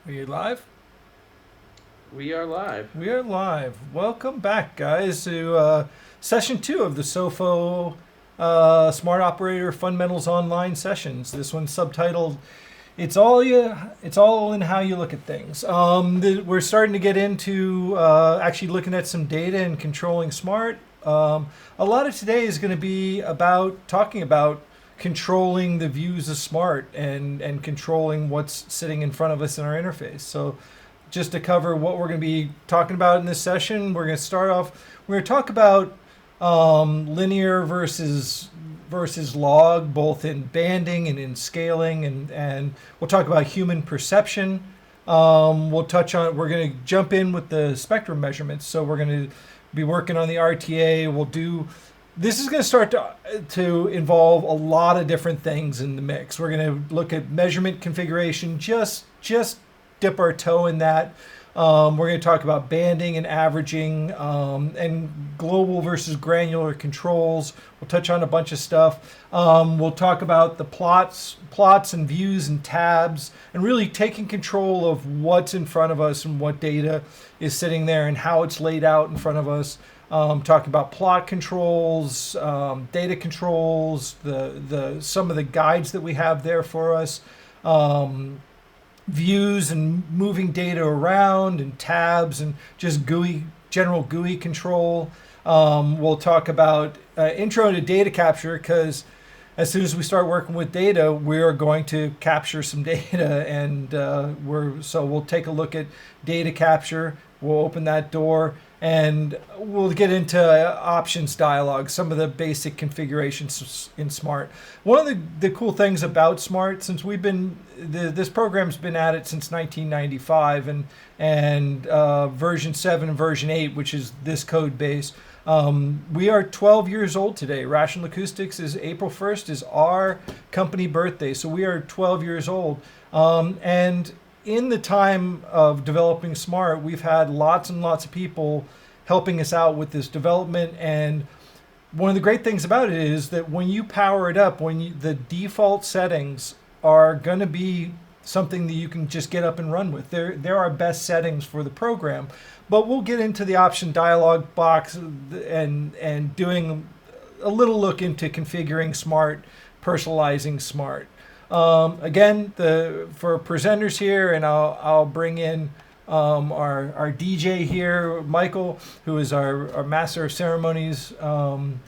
Are you live? We are live. We are live. Welcome back, guys, to session 2 of the SOFO Smart Operator Fundamentals Online sessions. This one's subtitled It's all in how you look at things. We're starting to get into actually looking at some data and controlling smart. A lot of today is going to be about talking about controlling the views of smart and controlling what's sitting in front of us in our interface. So just to cover what we're going to be talking about in this session, we're going to start off, we're going to talk about linear versus log, both in banding and in scaling, and we'll talk about human perception. We're going to jump in with the spectrum measurements. So we're going to be working on the RTA. This is going to start to involve a lot of different things in the mix. We're going to look at measurement configuration, just dip our toe in that. We're going to talk about banding and averaging and global versus granular controls. We'll touch on a bunch of stuff. We'll talk about the plots and views and tabs, and really taking control of what's in front of us and what data is sitting there and how it's laid out in front of us. Talking about plot controls, data controls, some of the guides that we have there for us. Views and moving data around and tabs and just general GUI control. We'll talk about intro to data capture, because as soon as we start working with data, we're going to capture some data, and we'll take a look at data capture. We'll open that door, and we'll get into options dialog, some of the basic configurations in Smart. One of the cool things about Smart, since this program's been at it since 1995, and version 7 and version 8, which is this code base. We are 12 years old today. Rational Acoustics is April 1st is our company birthday, so we are 12 years old. And in the time of developing Smart, we've had lots and lots of people helping us out with this development. And one of the great things about it is that when you power it up, the default settings are going to be something that you can just get up and run with. They're our best settings for the program. But we'll get into the option dialog box and doing a little look into configuring Smart, personalizing Smart. Again, for presenters here, and I'll bring in our DJ here, Michael, who is our master of ceremonies. I'm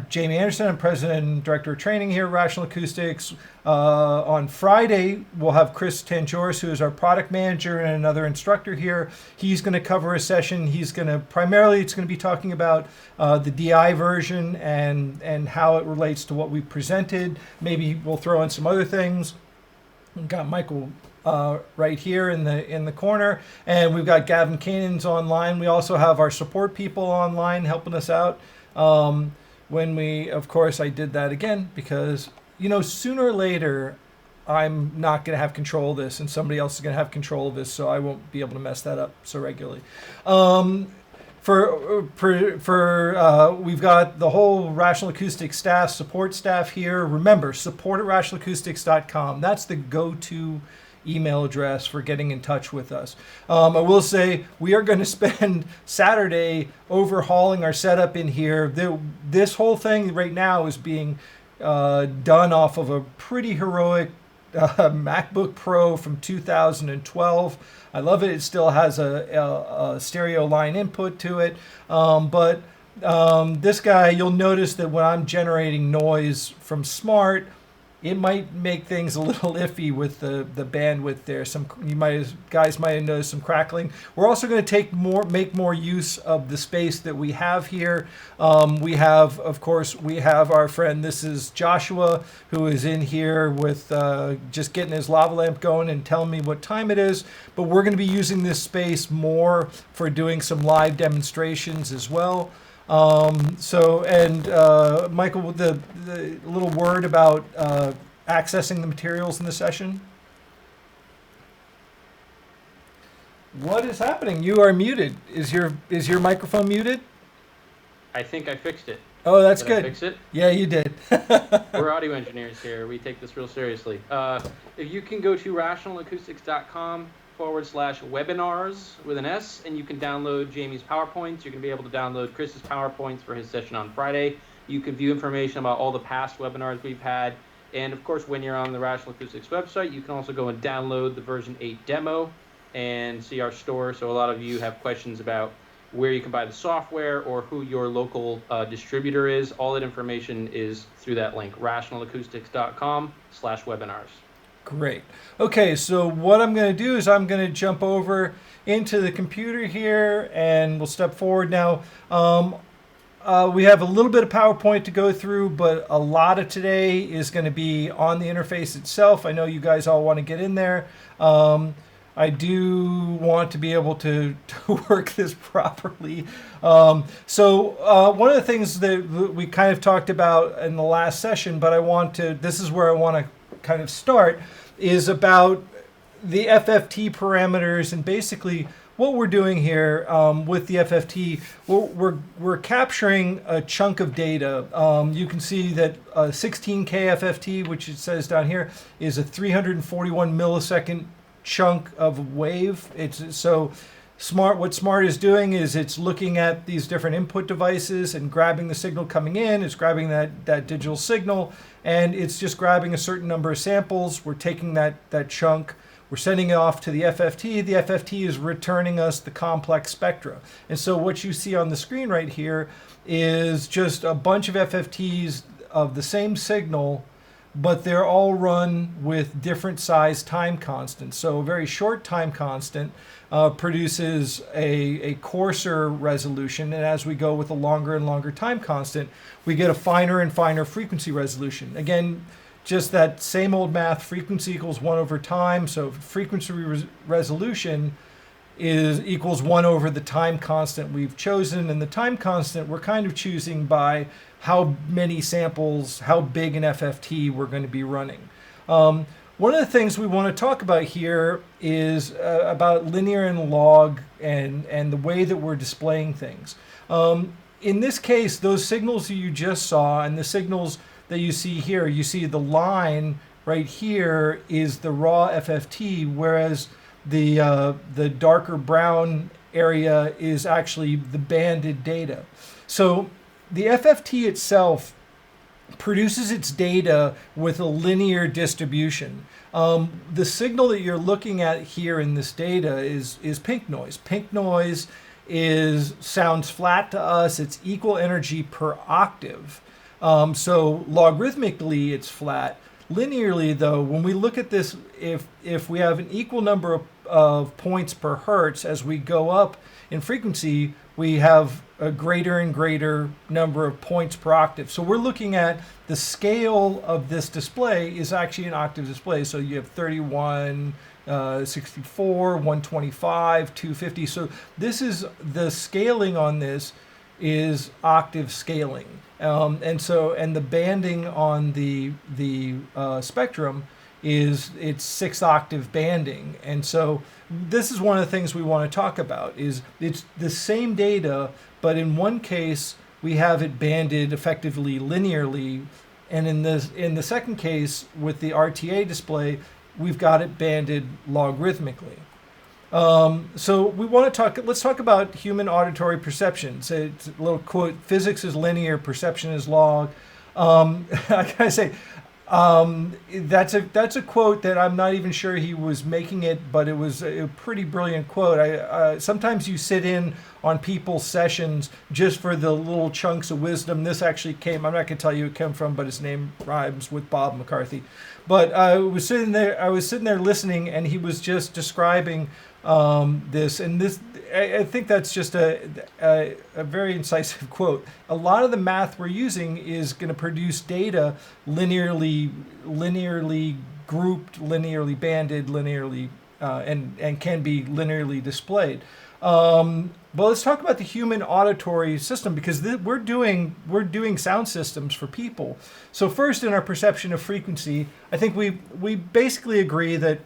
Jamie Anderson. I'm president and director of training here at Rational Acoustics. On Friday, we'll have Chris Tanjoris, who is our product manager and another instructor here. He's going to cover a session. It's going to be talking about the DI version and how it relates to what we presented. Maybe we'll throw in some other things. We've got Michael right here in the corner, and we've got Gavin Cannons online. We also have our support people online helping us out. Of course, I did that again because, sooner or later, I'm not going to have control of this, and somebody else is going to have control of this, so I won't be able to mess that up so regularly. We've got the whole Rational Acoustics support staff here. Remember, support@rationalacoustics.com. That's the go-to email address for getting in touch with us. I will say we are going to spend Saturday overhauling our setup in here. This whole thing right now is being done off of a pretty heroic MacBook Pro from 2012. I love it. It still has a stereo line input to it. But this guy, you'll notice that when I'm generating noise from Smart, it might make things a little iffy with the bandwidth there. Guys might have noticed some crackling. We're also going to make more use of the space that we have here. We have our friend. This is Joshua, who is in here with just getting his lava lamp going and telling me what time it is. But we're going to be using this space more for doing some live demonstrations as well. Michael, the little word about accessing the materials in the session. What is happening? You are muted. Is your microphone muted? I think I fixed it. Oh, that's Did I good. fix it? Yeah, you did. We're audio engineers here. We take this real seriously. If you can go to rationalacoustics.com/webinars with an S, and you can download Jamie's PowerPoints. You're going to be able to download Chris's PowerPoints for his session on Friday. You can view information about all the past webinars we've had. And of course, when you're on the Rational Acoustics website, you can also go and download the version 8 demo and see our store. So a lot of you have questions about where you can buy the software or who your local distributor is. All that information is through that link, rationalacoustics.com/webinars. Great. Okay, so what I'm going to do is I'm going to jump over into the computer here and we'll step forward now. We have a little bit of PowerPoint to go through, but a lot of today is going to be on the interface itself. I know you guys all want to get in there. I do want to be able to work this properly. One of the things that we kind of talked about in the last session, but this is where I want to kind of start, is about the FFT parameters. And basically what we're doing here with the FFT, we're capturing a chunk of data. You can see that 16K FFT, which it says down here, is a 341 millisecond chunk of wave. It's so Smaart. What Smaart is doing is it's looking at these different input devices and grabbing the signal coming in. It's grabbing that digital signal, and it's just grabbing a certain number of samples. We're taking that chunk. We're sending it off to the FFT. The FFT is returning us the complex spectra. And so what you see on the screen right here is just a bunch of FFTs of the same signal, but they're all run with different size time constants. So a very short time constant produces a coarser resolution, and as we go with a longer and longer time constant, we get a finer and finer frequency resolution. Again, just that same old math, frequency equals 1 over time, so frequency resolution equals 1 over the time constant we've chosen, and the time constant we're kind of choosing by how many samples, how big an FFT we're going to be running. One of the things we want to talk about here is about linear and log and the way that we're displaying things. In this case, those signals you just saw and the signals that you see here, you see the line right here is the raw FFT, whereas the darker brown area is actually the banded data. So the FFT itself produces its data with a linear distribution. The signal that you're looking at here in this data is pink noise. Pink noise sounds flat to us. It's equal energy per octave. So logarithmically, it's flat. Linearly, though, when we look at this, if we have an equal number of points per hertz, as we go up in frequency, we have a greater and greater number of points per octave. So we're looking at the scale of this display is actually an octave display. So you have 31, 64, 125, 250. So this is the scaling on this is octave scaling. And the banding on the spectrum it's 6 octave banding. And so this is one of the things we want to talk about is it's the same data, but in one case we have it banded effectively linearly, and in the second case with the RTA display we've got it banded logarithmically. So we want to let's talk about human auditory perception. So it's a little quote, physics is linear, perception is log. I gotta say, that's a quote that I'm not even sure he was making it, but it was a pretty brilliant quote. Sometimes you sit in on people's sessions just for the little chunks of wisdom. This actually I'm not gonna tell you who it came from, but his name rhymes with Bob McCarthy. But I was sitting there listening, and he was just describing this, and this, I think that's just a very incisive quote. A lot of the math we're using is going to produce data linearly grouped, linearly banded, linearly and can be linearly displayed. But let's talk about the human auditory system, because we're doing sound systems for people. So first, in our perception of frequency, I think we basically agree that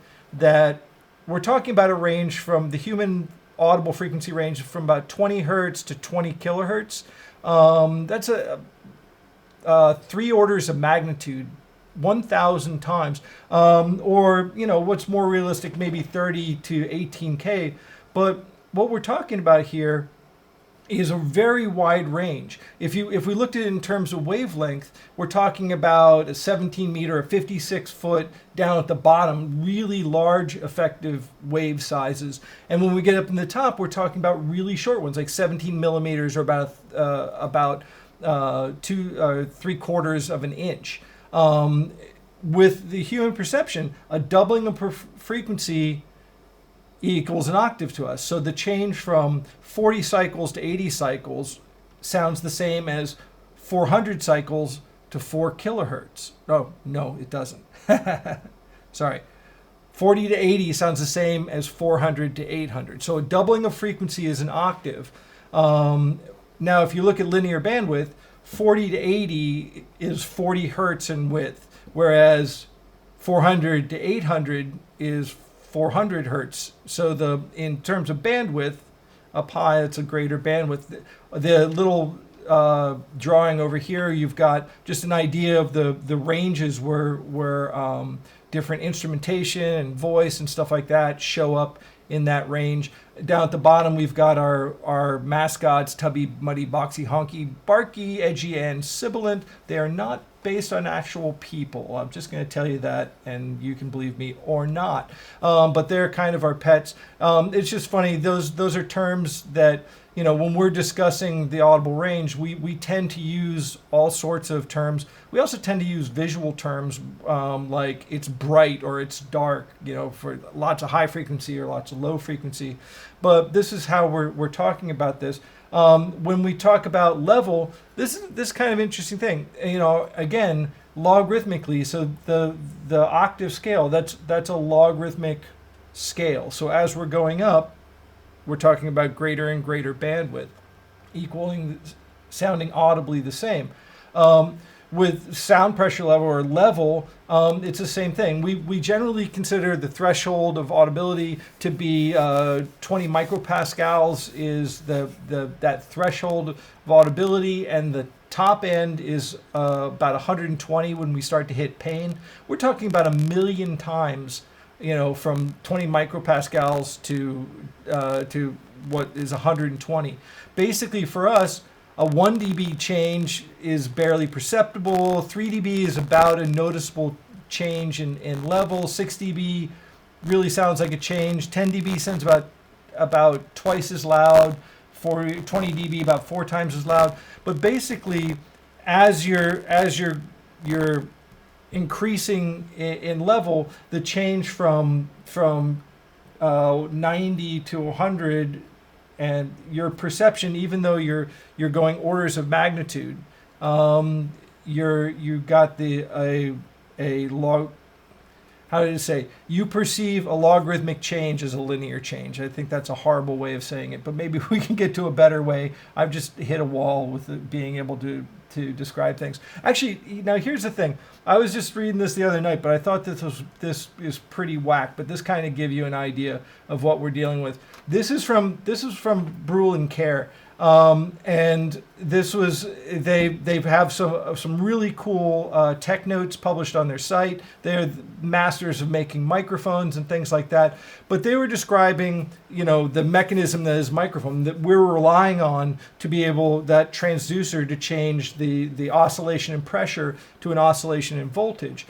we're talking about a range from the human audible frequency range from about 20 hertz to 20 kilohertz. That's 3 orders of magnitude, 1,000 times, or what's more realistic, maybe 30 to 18K. But what we're talking about here is a very wide range. If we looked at it in terms of wavelength, we're talking about a 17 meter, a 56 foot down at the bottom, really large effective wave sizes. And when we get up in the top, we're talking about really short ones, like 17 millimeters or about 3/4 of an inch. With the human perception, a doubling of frequency equals an octave to us. So the change from 40 cycles to 80 cycles sounds the same as 400 cycles to 4 kilohertz. No, it doesn't. Sorry. 40 to 80 sounds the same as 400 to 800. So a doubling of frequency is an octave. Now, if you look at linear bandwidth, 40 to 80 is 40 hertz in width, whereas 400 to 800 is 400 hertz. So in terms of bandwidth, up high, it's a greater bandwidth. The little drawing over here, you've got just an idea of the ranges where different instrumentation and voice and stuff like that show up in that range. Down at the bottom, we've got our mascots, Tubby, Muddy, Boxy, Honky, Barky, Edgy, and Sibilant. They are not based on actual people. I'm just going to tell you that, and you can believe me or not. But they're kind of our pets. It's just funny. Those are terms that, when we're discussing the audible range, we tend to use all sorts of terms. We also tend to use visual terms like it's bright or it's dark, for lots of high frequency or lots of low frequency. But this is how we're talking about this. When we talk about level, this is kind of interesting thing. Again, logarithmically, so the octave scale, that's a logarithmic scale. So as we're going up, we're talking about greater and greater bandwidth, sounding audibly the same. With sound pressure level or level, it's the same thing. We generally consider the threshold of audibility to be 20 micropascals is that threshold of audibility, and the top end is about 120 when we start to hit pain. We're talking about 1,000,000 times, from 20 micropascals to what is 120. Basically, for us, a 1 dB change is barely perceptible. 3 dB is about a noticeable change in level. 6 dB really sounds like a change. 10 dB sounds about twice as loud. 20 dB about 4 times as loud. But basically, as you're increasing in level, the change from 90 to 100, and your perception, even though you're going orders of magnitude, you got a log. How did it say? You perceive a logarithmic change as a linear change. I think that's a horrible way of saying it, but maybe we can get to a better way. I've just hit a wall with being able to describe things. Actually, now here's the thing. I was just reading this the other night, but I thought this is pretty whack. But this kind of gives you an idea of what we're dealing with. This is from Brule and Care. And this was they have some really cool tech notes published on their site. They're masters of making microphones and things like that. But they were describing, the mechanism that is microphone that we're relying on to be able, that transducer, to change the oscillation in pressure to an oscillation in voltage.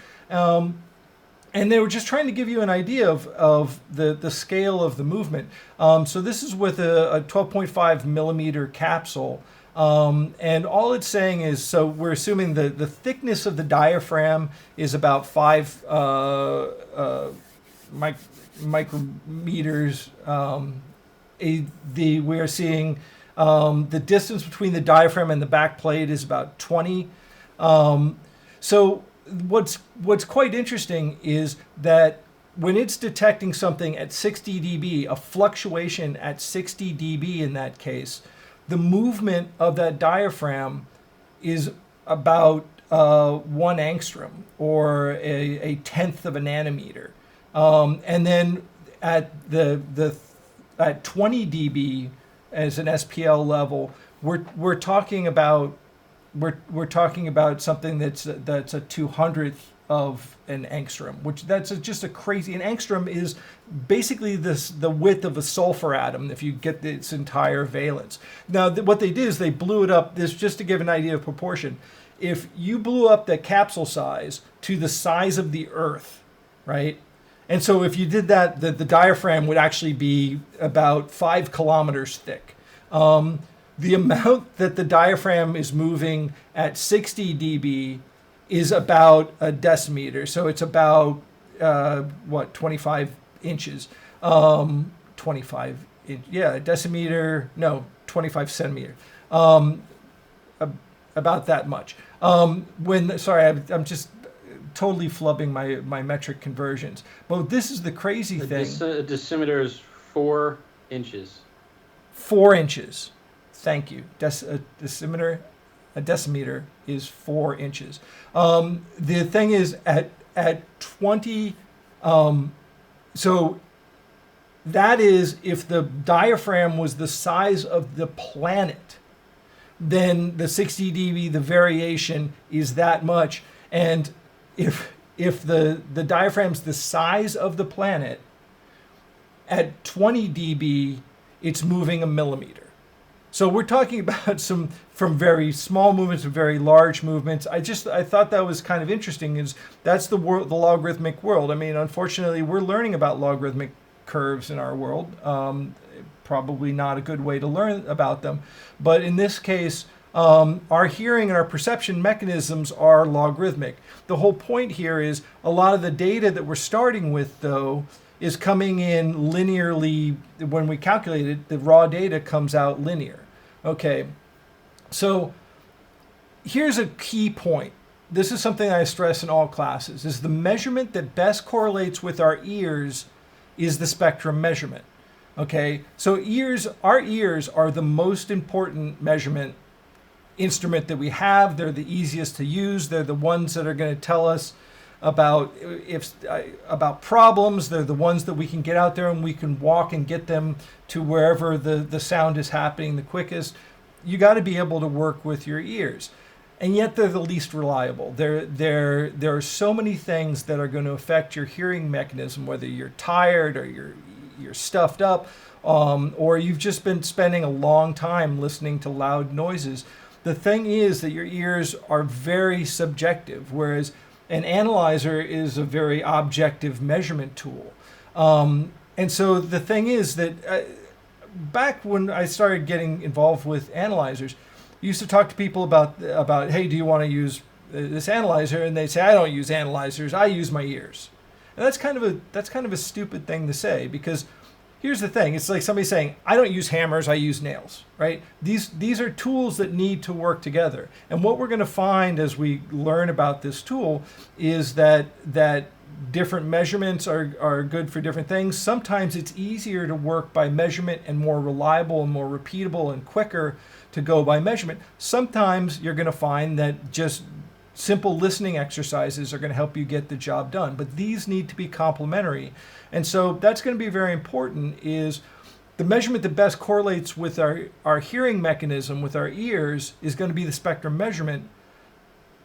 And they were just trying to give you an idea of the scale of the movement. So this is with a 12.5 millimeter capsule. And all it's saying is, so we're assuming the thickness of the diaphragm is about 5 micrometers. We are seeing the distance between the diaphragm and the back plate is about 20. So what's quite interesting is that when it's detecting something at 60 dB, a fluctuation at 60 dB in that case, the movement of that diaphragm is about 1 angstrom, or a tenth of a nanometer. And then at at 20 dB as an SPL level, we're talking about we're talking about something that's a 200th of an angstrom, which that's just a crazy. An angstrom is basically the width of a sulfur atom if you get its entire valence. Now, what they did is they blew it up. This just to give an idea of proportion. If you blew up the capsule size to the size of the Earth, right? And so if you did that, the diaphragm would actually be about 5 kilometers thick. The amount that the diaphragm is moving at 60 dB is about a decimeter. So it's about, 25 inches. 25 inch, yeah, a decimeter, no, 25 centimeter. About that much. I'm just totally flubbing my metric conversions. But this is the crazy thing. A decimeter is 4 inches. 4 inches. Thank you. A decimeter is 4 inches. The thing is at 20. So that is if the diaphragm was the size of the planet, then the 60 dB, the variation is that much. And if the diaphragm's the size of the planet, at 20 dB, it's moving a millimeter. So we're talking about from very small movements to very large movements. I thought that was kind of interesting. Is that's the logarithmic world. I mean, unfortunately, we're learning about logarithmic curves in our world. Probably not a good way to learn about them, but in this case, our hearing and our perception mechanisms are logarithmic. The whole point here is a lot of the data that we're starting with, though, is coming in linearly. When we calculate it, the raw data comes out linear. Okay, so here's a key point. This is something I stress in all classes, is the measurement that best correlates with our ears is the spectrum measurement. Okay, so our ears are the most important measurement instrument that we have. They're the easiest to use. They're the ones that are going to tell us about problems. They're the ones that we can get out there and we can walk and get them to wherever the sound is happening the quickest. You got to be able to work with your ears. And yet they're the least reliable. There are so many things that are going to affect your hearing mechanism, whether you're tired or you're stuffed up, or you've just been spending a long time listening to loud noises. The thing is that your ears are very subjective, whereas an analyzer is a very objective measurement tool. And so the thing is that back when I started getting involved with analyzers, I used to talk to people about hey, do you want to use this analyzer? And they say, I don't use analyzers, I use my ears. And that's kind of a stupid thing to say, because here's the thing. It's like somebody saying, I don't use hammers, I use nails, right? These are tools that need to work together. And what we're going to find as we learn about this tool is that different measurements are good for different things. Sometimes it's easier to work by measurement and more reliable and more repeatable and quicker to go by measurement. Sometimes you're going to find that just simple listening exercises are going to help you get the job done, but these need to be complementary. And so that's going to be very important, is the measurement that best correlates with our hearing mechanism, with our ears, is going to be the spectrum measurement.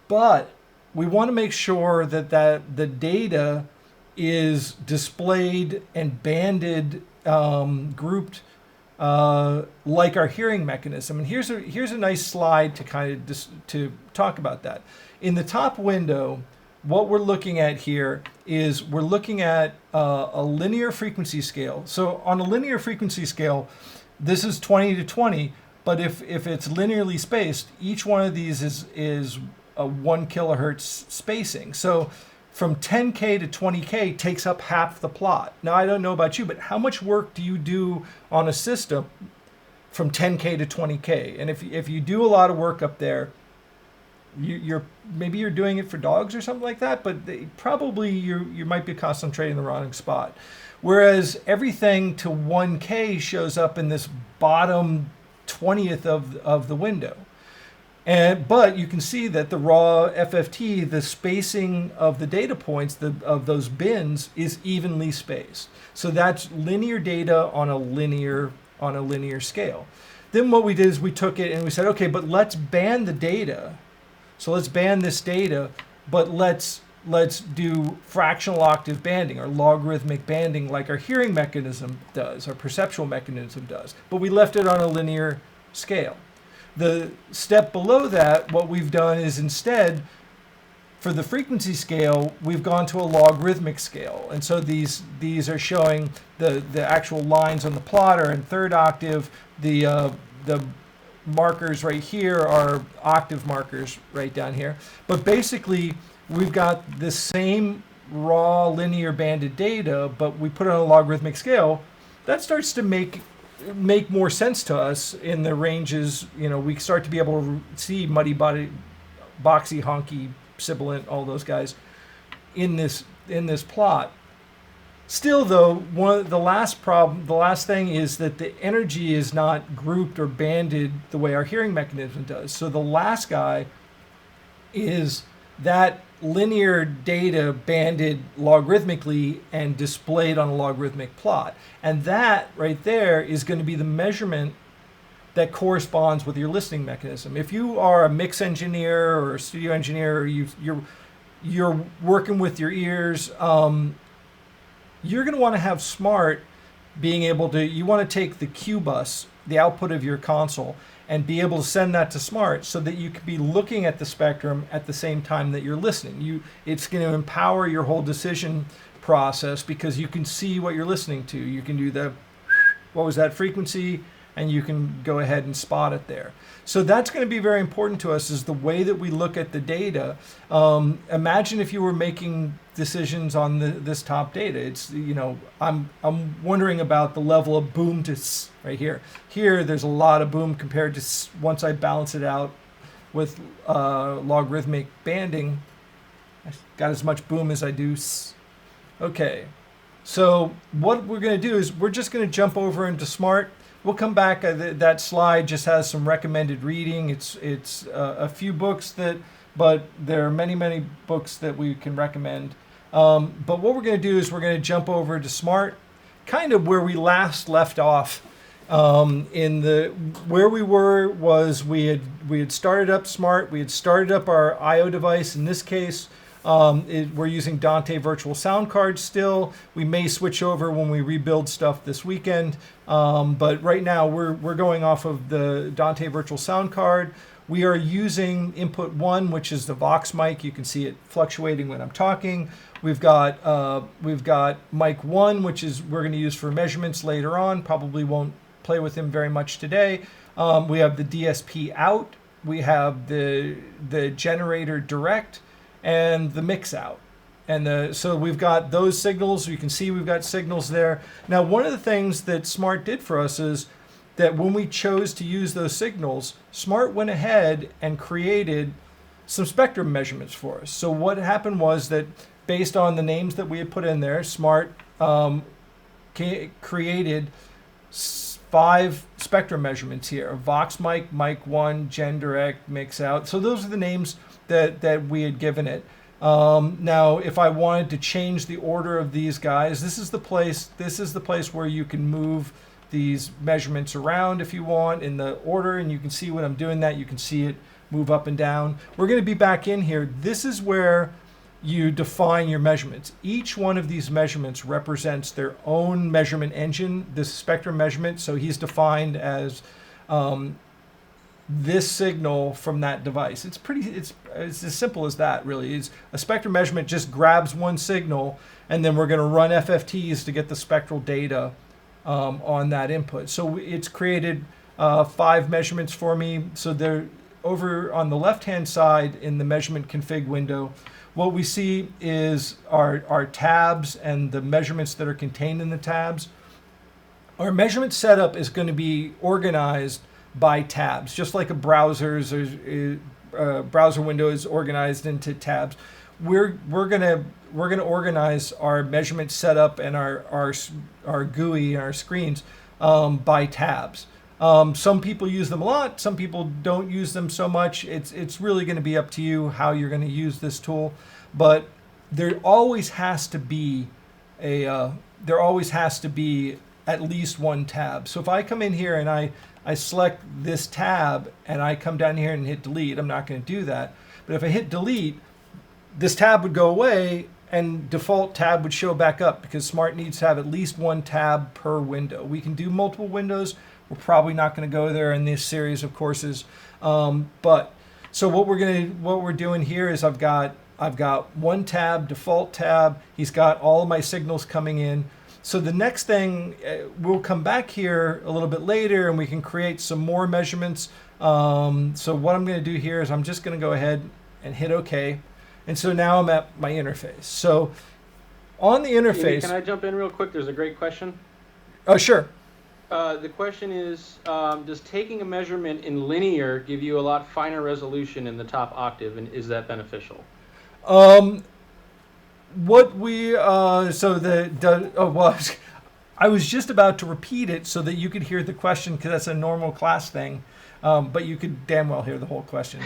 But we want to make sure that the data is displayed and banded, grouped, like our hearing mechanism. And here's a nice slide to kind of to talk about that. In the top window, what we're looking at here is we're looking at a linear frequency scale. So on a linear frequency scale, this is 20 to 20, but if it's linearly spaced, each one of these is a 1 kilohertz spacing. So from 10K to 20K takes up half the plot. Now, I don't know about you, but how much work do you do on a system from 10K to 20K? And if you do a lot of work up there, maybe you're doing it for dogs or something like that, but probably you might be concentrating in the wrong spot. Whereas everything to 1K shows up in this bottom 20th of the window. But you can see that the raw FFT, the spacing of the data points of those bins, is evenly spaced. So that's linear data on a linear scale. then what we did is we took it and we said, okay, but let's ban the data. So let's ban this data, but let's do fractional octave banding or logarithmic banding like our hearing mechanism does, our perceptual mechanism does. But we left it on a linear scale. The step below that, what we've done is instead, for the frequency scale, we've gone to a logarithmic scale. And so these are showing the actual lines on the plot are in third octave. The markers right here are octave markers right down here. But basically, we've got the same raw linear banded data, but we put it on a logarithmic scale. That starts to make more sense to us in the ranges. We start to be able to see muddy body, boxy, honky, sibilant, all those guys in this plot. Still, though, the last thing is that the energy is not grouped or banded the way our hearing mechanism does. So the last guy is that linear data banded logarithmically and displayed on a logarithmic plot. And that right there is going to be the measurement that corresponds with your listening mechanism. If you are a mix engineer or a studio engineer, or you're working with your ears, you're going to want to have Smaart being able to, you want to take the Q bus, the output of your console, and be able to send that to Smaart so that you can be looking at the spectrum at the same time that you're listening. It's going to empower your whole decision process because you can see what you're listening to. You can do what was that frequency, and you can go ahead and spot it there. So that's going to be very important to us, is the way that we look at the data. Imagine if you were making decisions on this top data. It's, I'm wondering about the level of boom to right here. Here, there's a lot of boom compared to once I balance it out with logarithmic banding. I got as much boom as I do. Okay, so what we're going to do is we're just going to jump over into Smaart. We'll come back. That slide just has some recommended reading. It's a few books but there are many books that we can recommend. But what we're going to do is we're going to jump over to Smaart, kind of where we last left off. Where we were was we had started up Smaart. We had started up our I/O device. In this case, we're using Dante Virtual Sound Cards still. We may switch over when we rebuild stuff this weekend. But right now we're going off of the Dante Virtual Sound Card. We are using input 1, which is the Vox mic. You can see it fluctuating when I'm talking. We've got mic 1, which is we're going to use for measurements later on. Probably won't play with him very much today. We have the DSP out. We have the generator direct and the mix out. And so we've got those signals. You can see we've got signals there. Now, one of the things that Smaart did for us is that when we chose to use those signals, Smaart went ahead and created some spectrum measurements for us. So what happened was that based on the names that we had put in there, Smaart created 5 spectrum measurements here: Vox mic, mic 1, gen direct, mix out. So those are the names that we had given it. Now, if I wanted to change the order of these guys, this is the place where you can move these measurements around if you want in the order, and you can see when I'm doing that, you can see it move up and down. We're going to be back in here. This is where you define your measurements. Each one of these measurements represents their own measurement engine, this spectrum measurement. So he's defined as this signal from that device. It's as simple as that, really. It's a spectrum measurement just grabs one signal, and then we're going to run FFTs to get the spectral data on that input. So it's created 5 measurements for me. So they're over on the left-hand side in the measurement config window. What we see is our tabs and the measurements that are contained in the tabs. Our measurement setup is going to be organized by tabs, just like a browser's browser window is organized into tabs. We're gonna organize our measurement setup and our GUI and our screens by tabs. Some people use them a lot. Some people don't use them so much. It's really going to be up to you how you're going to use this tool. But there always has to be at least one tab. So if I come in here and I select this tab and I come down here and hit delete, I'm not going to do that. But if I hit delete, this tab would go away and default tab would show back up, because Smaart needs to have at least one tab per window. We can do multiple windows. We're probably not going to go there in this series of courses. But so what we're doing here is I've got one tab, default tab. He's got all of my signals coming in. So the next thing, we'll come back here a little bit later and we can create some more measurements. So what I'm going to do here is I'm just going to go ahead and hit OK. And so now I'm at my interface. So on the interface... Can I jump in real quick? There's a great question. Oh, sure. The question is, does taking a measurement in linear give you a lot finer resolution in the top octave, and is that beneficial? What we I was just about to repeat it so that you could hear the question, because that's a normal class thing, but you could damn well hear the whole question.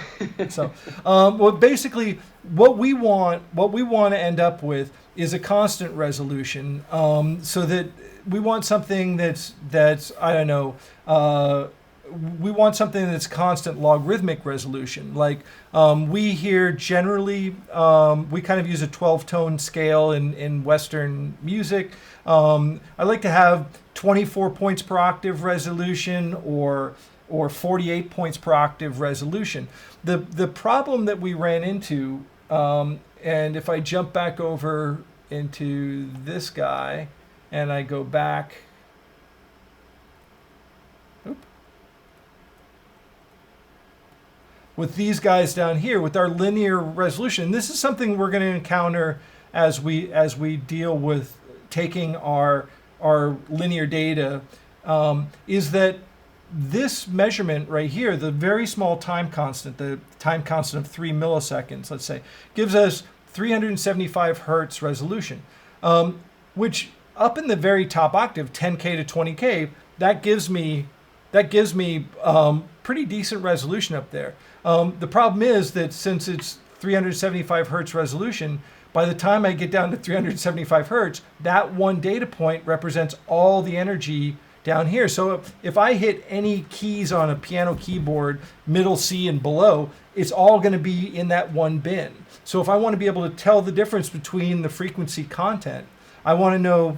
So, well, basically, what we want to end up with is a constant resolution, so that we want something that's I don't know. We want something that's constant logarithmic resolution. Like we here generally, we kind of use a 12-tone scale in Western music. I like to have 24 points per octave resolution or 48 points per octave resolution. The problem that we ran into, and if I jump back over into this guy and I go back, with these guys down here, with our linear resolution, this is something we're going to encounter as we deal with taking our linear data, is that this measurement right here, the very small time constant, the time constant of 3 milliseconds, let's say, gives us 375 hertz resolution, which up in the very top octave, 10K to 20K, that gives me pretty decent resolution up there. The problem is that since it's 375 hertz resolution, by the time I get down to 375 hertz, that one data point represents all the energy down here. So if I hit any keys on a piano keyboard, middle C and below, it's all going to be in that one bin. So if I want to be able to tell the difference between the frequency content, I want to know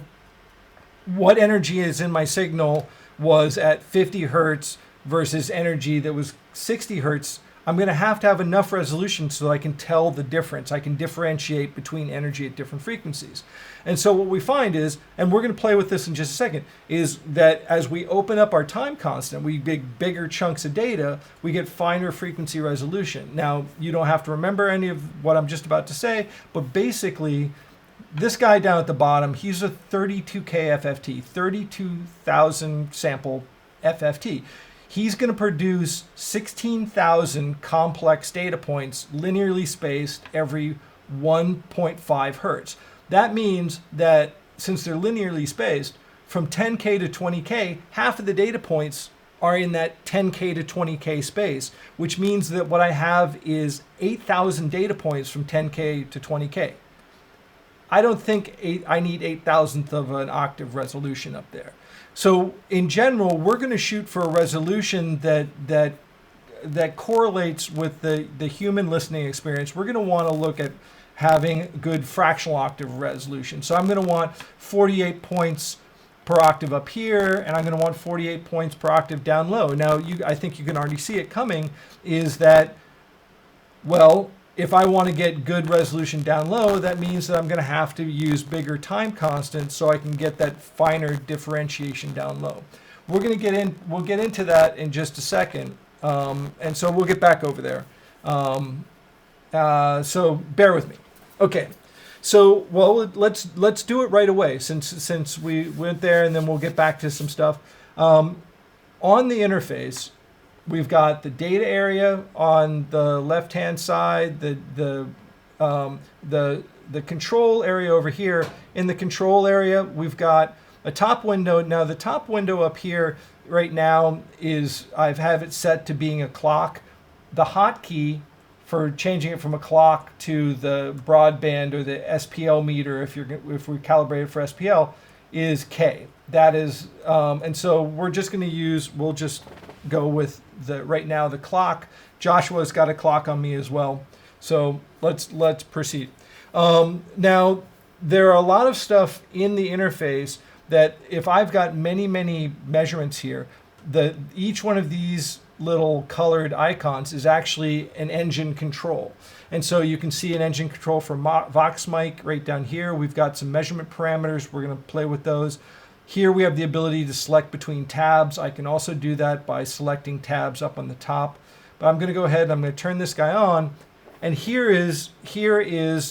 what energy is in my signal was at 50 hertz versus energy that was 60 hertz. I'm going to have enough resolution so I can tell the difference. I can differentiate between energy at different frequencies. And so what we find is, and we're going to play with this in just a second, is that as we open up our time constant, we get bigger chunks of data, we get finer frequency resolution. Now, you don't have to remember any of what I'm just about to say, but basically, this guy down at the bottom, he's a 32K FFT, 32,000 sample FFT. He's going to produce 16,000 complex data points linearly spaced every 1.5 hertz. That means that since they're linearly spaced, from 10K to 20K, half of the data points are in that 10K to 20K space, which means that what I have is 8,000 data points from 10K to 20K. I don't think I need 8,000th of an octave resolution up there. So in general, we're going to shoot for a resolution that correlates with the human listening experience. We're going to want to look at having good fractional octave resolution. So I'm going to want 48 points per octave up here, and I'm going to want 48 points per octave down low. Now, I think you can already see it coming, is that, well, if I want to get good resolution down low, that means that I'm going to have to use bigger time constants so I can get that finer differentiation down low. We'll get into that in just a second, and so we'll get back over there. So bear with me. Okay, so well, let's do it right away since we went there, and then we'll get back to some stuff. On the interface, we've got the data area on the left-hand side, the control area over here. In the control area, we've got a top window. Now, the top window up here right now I have it set to being a clock. The hotkey for changing it from a clock to the broadband or the SPL meter, if we calibrate it for SPL, is K. That is, and so we're just going to we'll just go with right now the clock. Joshua's got a clock on me as well. So let's proceed. Now, there are a lot of stuff in the interface that if I've got many measurements here, each one of these little colored icons is actually an engine control. And so you can see an engine control for Vox mic right down here. We've got some measurement parameters. We're going to play with those. Here we have the ability to select between tabs. I can also do that by selecting tabs up on the top. But I'm going to go ahead and I'm going to turn this guy on. And here is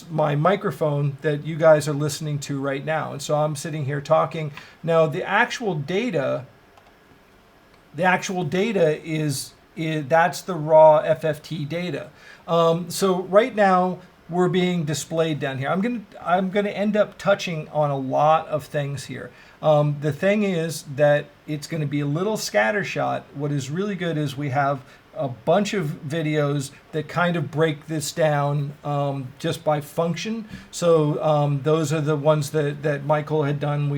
my microphone that you guys are listening to right now. And so I'm sitting here talking. Now the actual data is that's the raw FFT data. So right now we're being displayed down here. I'm gonna end up touching on a lot of things here. The thing is that it's going to be a little scattershot. What is really good is we have a bunch of videos that kind of break this down just by function. So those are the ones that Michael had done.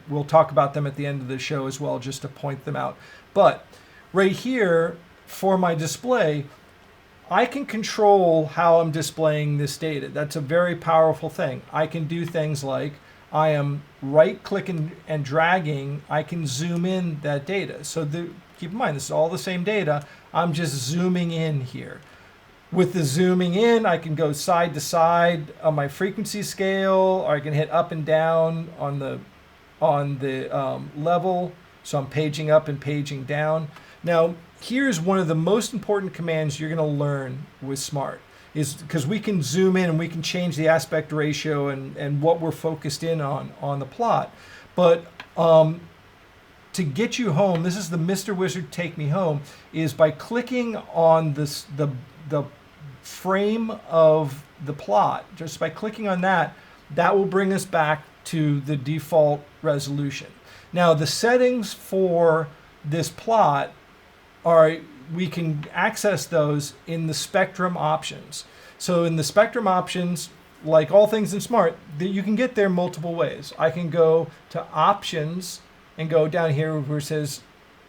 We'll talk about them at the end of the show as well, just to point them out. But right here for my display, I can control how I'm displaying this data. That's a very powerful thing. I can do things like I am right-clicking and dragging. I can zoom in that data. So keep in mind, this is all the same data. I'm just zooming in here. With the zooming in, I can go side to side on my frequency scale, or I can hit up and down on the level. So I'm paging up and paging down. Now, here's one of the most important commands you're going to learn with Smaart, is because we can zoom in and we can change the aspect ratio and what we're focused in on the plot. But to get you home, this is the Mr. Wizard Take Me Home, is by clicking on the frame of the plot. Just by clicking on that will bring us back to the default resolution. Now, the settings for this plot we can access those in the spectrum options. So in the spectrum options, like all things in Smaart, you can get there multiple ways. I can go to options and go down here where it says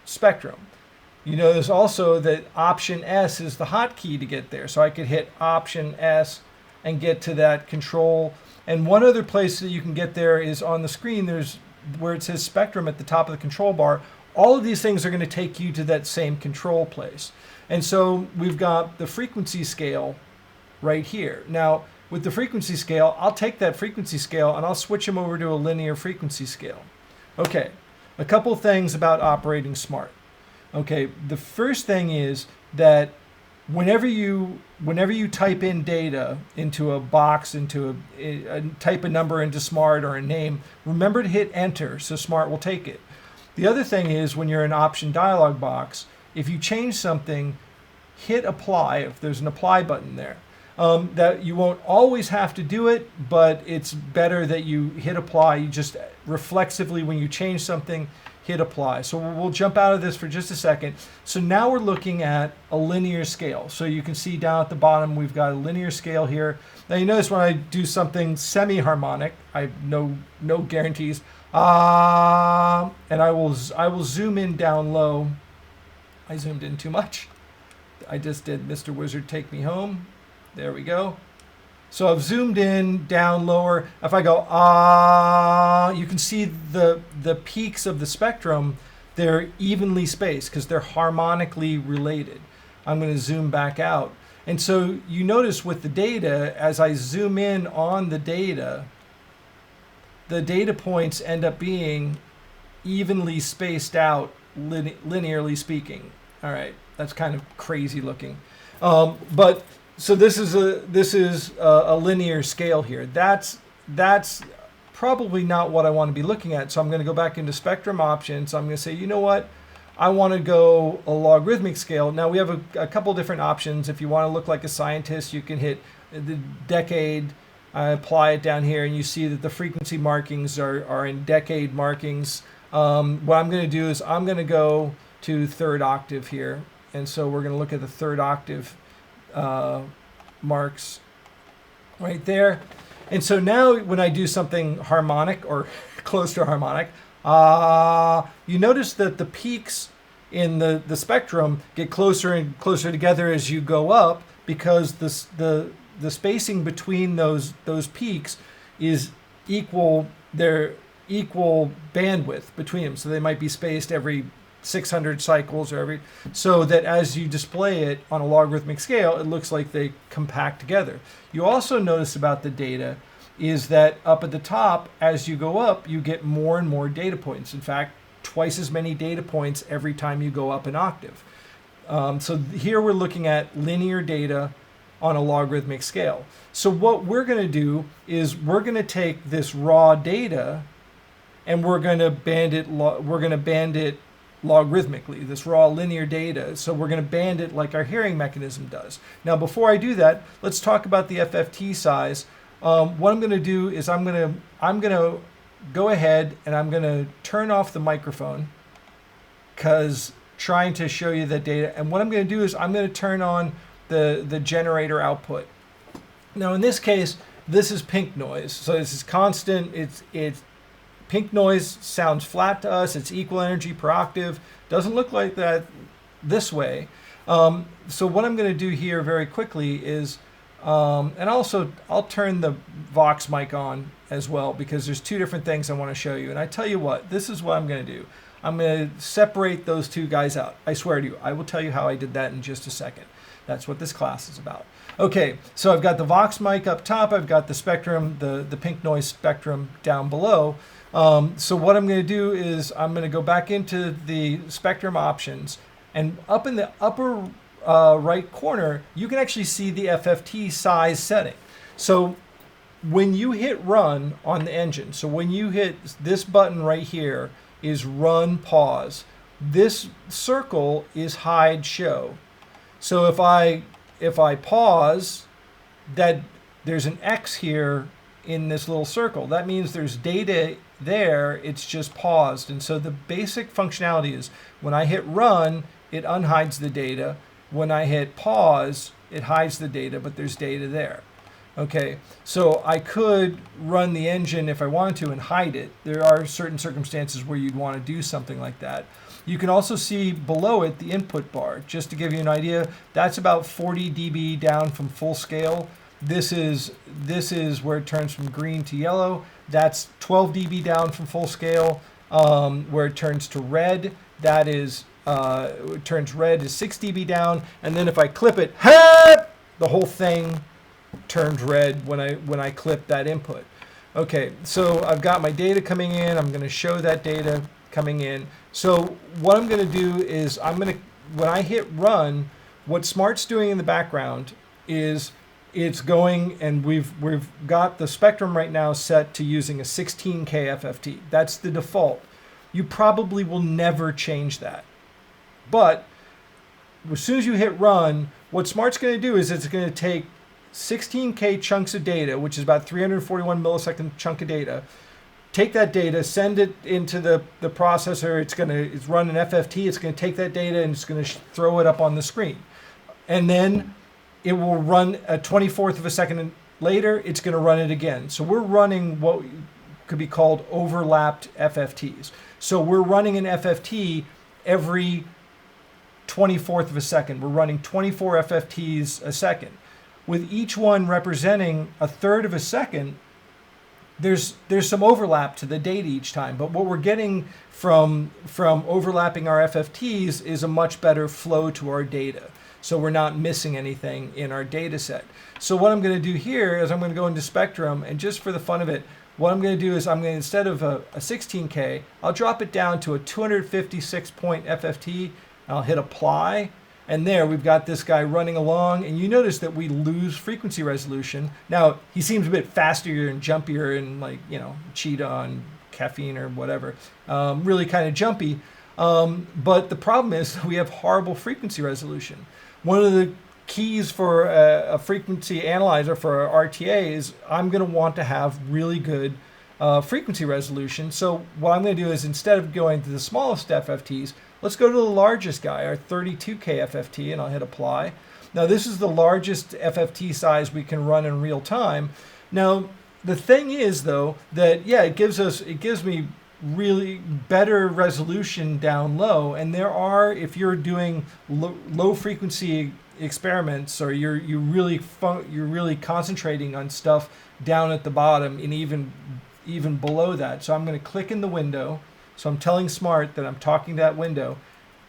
spectrum. You notice also that option S is the hotkey to get there. So I could hit option S and get to that control. And one other place that you can get there is on the screen, there's where it says spectrum at the top of the control bar. All of these things are going to take you to that same control place. And so we've got the frequency scale right here. Now, with the frequency scale, I'll take that frequency scale and I'll switch them over to a linear frequency scale. Okay, a couple things about operating Smaart. Okay, the first thing is that whenever you type in data into a box, type a number into Smaart or a name, remember to hit enter so Smaart will take it. The other thing is when you're in option dialog box, if you change something, hit apply if there's an apply button there. That you won't always have to do it, but it's better that you hit apply. You just reflexively, when you change something, hit apply. So we'll jump out of this for just a second. So now we're looking at a linear scale. So you can see down at the bottom, we've got a linear scale here. Now you notice when I do something semi-harmonic, I have no guarantees. And I will zoom in down low. I zoomed in too much. I just did Mr. Wizard Take Me Home. There we go. So I've zoomed in down lower. If I go you can see the peaks of the spectrum. They're evenly spaced because they're harmonically related. I'm going to zoom back out. And so you notice with the data, as I zoom in on the data points end up being evenly spaced out, linearly speaking. All right, that's kind of crazy looking. But so this is a linear scale here. That's probably not what I want to be looking at. So I'm going to go back into spectrum options. I'm going to say, you know what? I want to go a logarithmic scale. Now we have a couple different options. If you want to look like a scientist, you can hit the decade. I apply it down here and you see that the frequency markings are in decade markings. What I'm going to do is I'm going to go to third octave here. And so we're going to look at the third octave marks right there. And so now when I do something harmonic or close to harmonic, you notice that the peaks in the spectrum get closer and closer together as you go up, because the spacing between those peaks is equal. They're equal bandwidth between them, so they might be spaced every 600 cycles or so that as you display it on a logarithmic scale, it looks like they compact together. You also notice about the data is that up at the top, as you go up, you get more and more data points. In fact, twice as many data points every time you go up an octave. So here we're looking at linear data on a logarithmic scale. So what we're going to do is we're going to take this raw data and we're going to band it logarithmically, this raw linear data. So we're going to band it like our hearing mechanism does. Now, before I do that, let's talk about the FFT size. What I'm going to do is I'm going to go ahead and I'm going to turn off the microphone, because trying to show you the data. And what I'm going to do is I'm going to turn on the generator output. Now, in this case, this is pink noise. So this is constant. It's pink noise sounds flat to us. It's equal energy per octave. Doesn't look like that this way. So what I'm going to do here very quickly is, and also I'll turn the Vox mic on as well, because there's two different things I want to show you. And I tell you what, this is what I'm going to do. I'm going to separate those two guys out. I swear to you, I will tell you how I did that in just a second. That's what this class is about. Okay, so I've got the Vox mic up top. I've got the spectrum, the pink noise spectrum down below. So what I'm going to do is I'm going to go back into the spectrum options, and up in the upper right corner, you can actually see the FFT size setting. So when you hit run on the engine, so when you hit this button right here is run pause. This circle is hide show. So if I pause, that there's an X here in this little circle. That means there's data there, it's just paused. And so the basic functionality is when I hit run, it unhides the data. When I hit pause, it hides the data, but there's data there. Okay, so I could run the engine if I wanted to and hide it. There are certain circumstances where you'd want to do something like that. You can also see below it the input bar. Just to give you an idea, that's about 40 dB down from full scale. This is where it turns from green to yellow. That's 12 dB down from full scale. Where it turns to red, that is it turns red is 6 dB down. And then if I clip it, the whole thing turns red when I clip that input. Okay, so I've got my data coming in. I'm going to show that data coming in. So what I'm going to do is when I hit run, what Smaart's doing in the background is it's going, and we've got the spectrum right now set to using a 16K FFT. That's the default. You probably will never change that. But as soon as you hit run, what Smaart's going to do is it's going to take 16K chunks of data, which is about 341 millisecond chunk of data, take that data, send it into the processor. It's run an FFT. It's going to take that data and it's going to throw it up on the screen. And then it will run a 24th of a second later. It's going to run it again. So we're running what could be called overlapped FFTs. So we're running an FFT every 24th of a second. We're running 24 FFTs a second. With each one representing a third of a second, there's some overlap to the data each time. But what we're getting from overlapping our FFTs is a much better flow to our data. So we're not missing anything in our data set. So what I'm going to do here is I'm going to go into Spectrum, and just for the fun of it, what I'm going to do is I'm going to, instead of a 16K, I'll drop it down to a 256 point FFT. I'll hit apply. And there we've got this guy running along, and you notice that we lose frequency resolution. Now, he seems a bit faster and jumpier and cheetah on caffeine or whatever. Really kind of jumpy. But the problem is we have horrible frequency resolution. One of the keys for a frequency analyzer for our RTA is I'm going to want to have really good frequency resolution. So what I'm going to do is, instead of going to the smallest FFTs, let's go to the largest guy, our 32K FFT, and I'll hit apply. Now this is the largest FFT size we can run in real time. Now the thing is though that yeah, it gives me really better resolution down low. And there are, if you're doing low frequency experiments, or you're really concentrating on stuff down at the bottom and even below that. So I'm going to click in the window. So I'm telling Smaart that I'm talking to that window,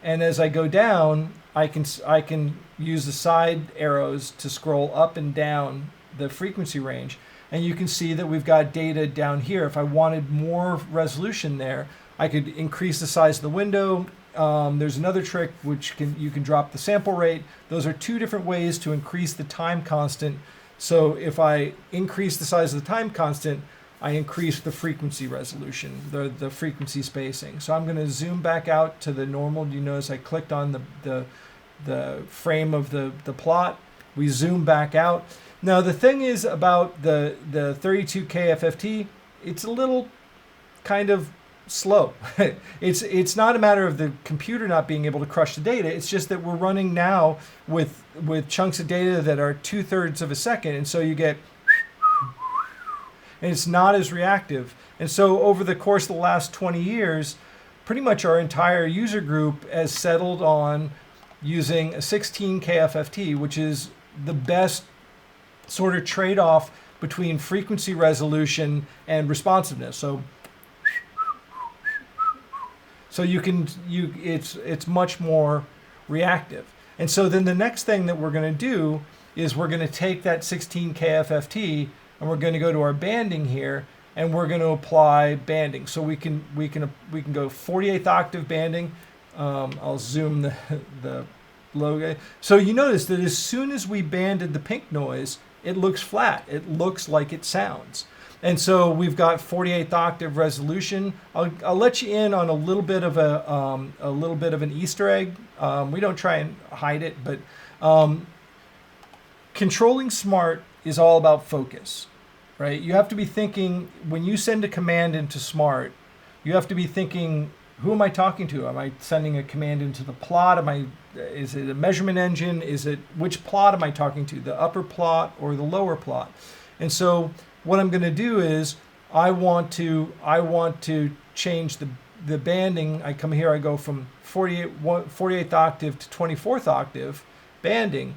and as I go down, I can use the side arrows to scroll up and down the frequency range. And you can see that we've got data down here. If I wanted more resolution there, I could increase the size of the window. There's another trick which you can drop the sample rate. Those are two different ways to increase the time constant. So if I increase the size of the time constant, I increase the frequency resolution, the frequency spacing. So I'm going to zoom back out to the normal. You notice I clicked on the frame of the plot. We zoom back out. Now the thing is about the 32K FFT, it's a little kind of slow. It's not a matter of the computer not being able to crush the data. It's just that we're running now with chunks of data that are 2/3 of a second, and so you get, and it's not as reactive. And so over the course of the last 20 years, pretty much our entire user group has settled on using a 16K FFT, which is the best sort of trade-off between frequency resolution and responsiveness. So it's much more reactive. And so then the next thing that we're going to do is we're going to take that 16K FFT and we're going to go to our banding here, and we're going to apply banding. So we can go 48th octave banding. I'll zoom the logo. So you notice that as soon as we banded the pink noise, it looks flat. It looks like it sounds. And so we've got 48th octave resolution. I'll let you in on a little bit of an Easter egg. We don't try and hide it, but controlling Smaart is all about focus, right? You have to be thinking, when you send a command into Smaart, you have to be thinking, who am I talking to? Am I sending a command into the plot? Is it a measurement engine? Which plot am I talking to? The upper plot or the lower plot? And so what I'm going to do is I want to change the banding. I come here, I go from 48th octave to 24th octave banding.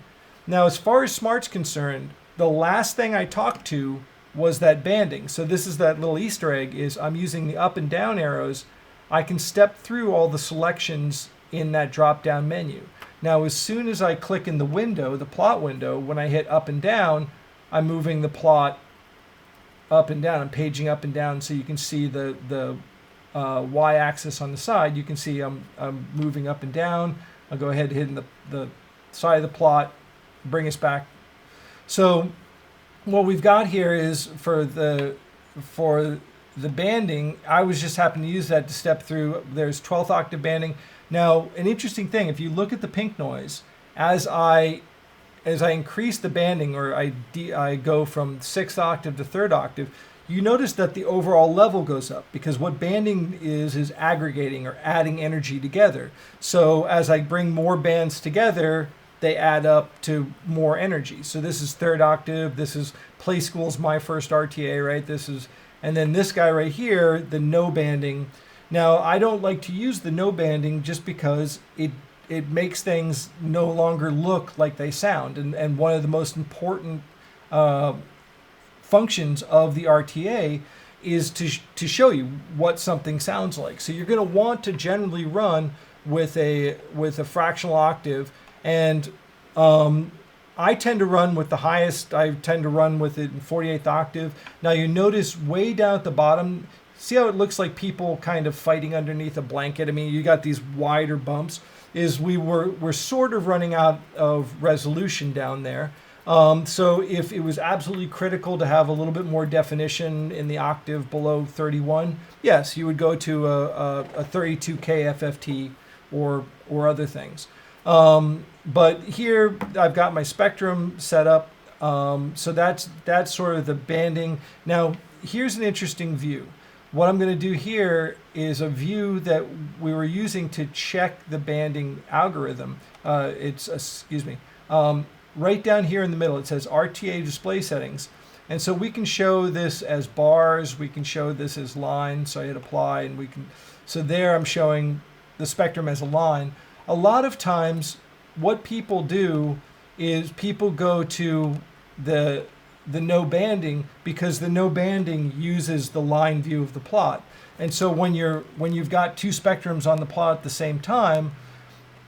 Now, as far as Smaart's concerned, the last thing I talked to was that banding. So this is that little Easter egg, is I'm using the up and down arrows. I can step through all the selections in that drop-down menu. Now, as soon as I click in the window, the plot window, when I hit up and down, I'm moving the plot up and down. I'm paging up and down, so you can see the y-axis on the side. You can see I'm moving up and down. I'll go ahead and hit the side of the plot, bring us back. So what we've got here is for the banding, I was just happening to use that to step through. There's 12th octave banding. Now, an interesting thing, if you look at the pink noise, as I increase the banding, or I go from 6th octave to 3rd octave, you notice that the overall level goes up, because what banding is aggregating or adding energy together. So as I bring more bands together, they add up to more energy. So this is 3rd octave. This is Play School's My First RTA, right? And then this guy right here, the no banding. Now, I don't like to use the no banding just because it makes things no longer look like they sound. And one of the most important functions of the RTA is to show you what something sounds like. So you're going to want to generally run with a fractional octave. And I tend to run with the highest. I tend to run with it in 48th octave. Now you notice way down at the bottom, see how it looks like people kind of fighting underneath a blanket? I mean, you got these wider bumps. We're sort of running out of resolution down there. So if it was absolutely critical to have a little bit more definition in the octave below 31, yes, you would go to a 32K FFT or other things. But here I've got my spectrum set up. So that's sort of the banding. Now, here's an interesting view. What I'm going to do here is a view that we were using to check the banding algorithm. Right down here in the middle, it says RTA display settings. And so we can show this as bars, we can show this as lines. So I hit apply and so there I'm showing the spectrum as a line. A lot of times what people do is people go to the no banding because the no banding uses the line view of the plot. And so when you've got two spectrums on the plot at the same time,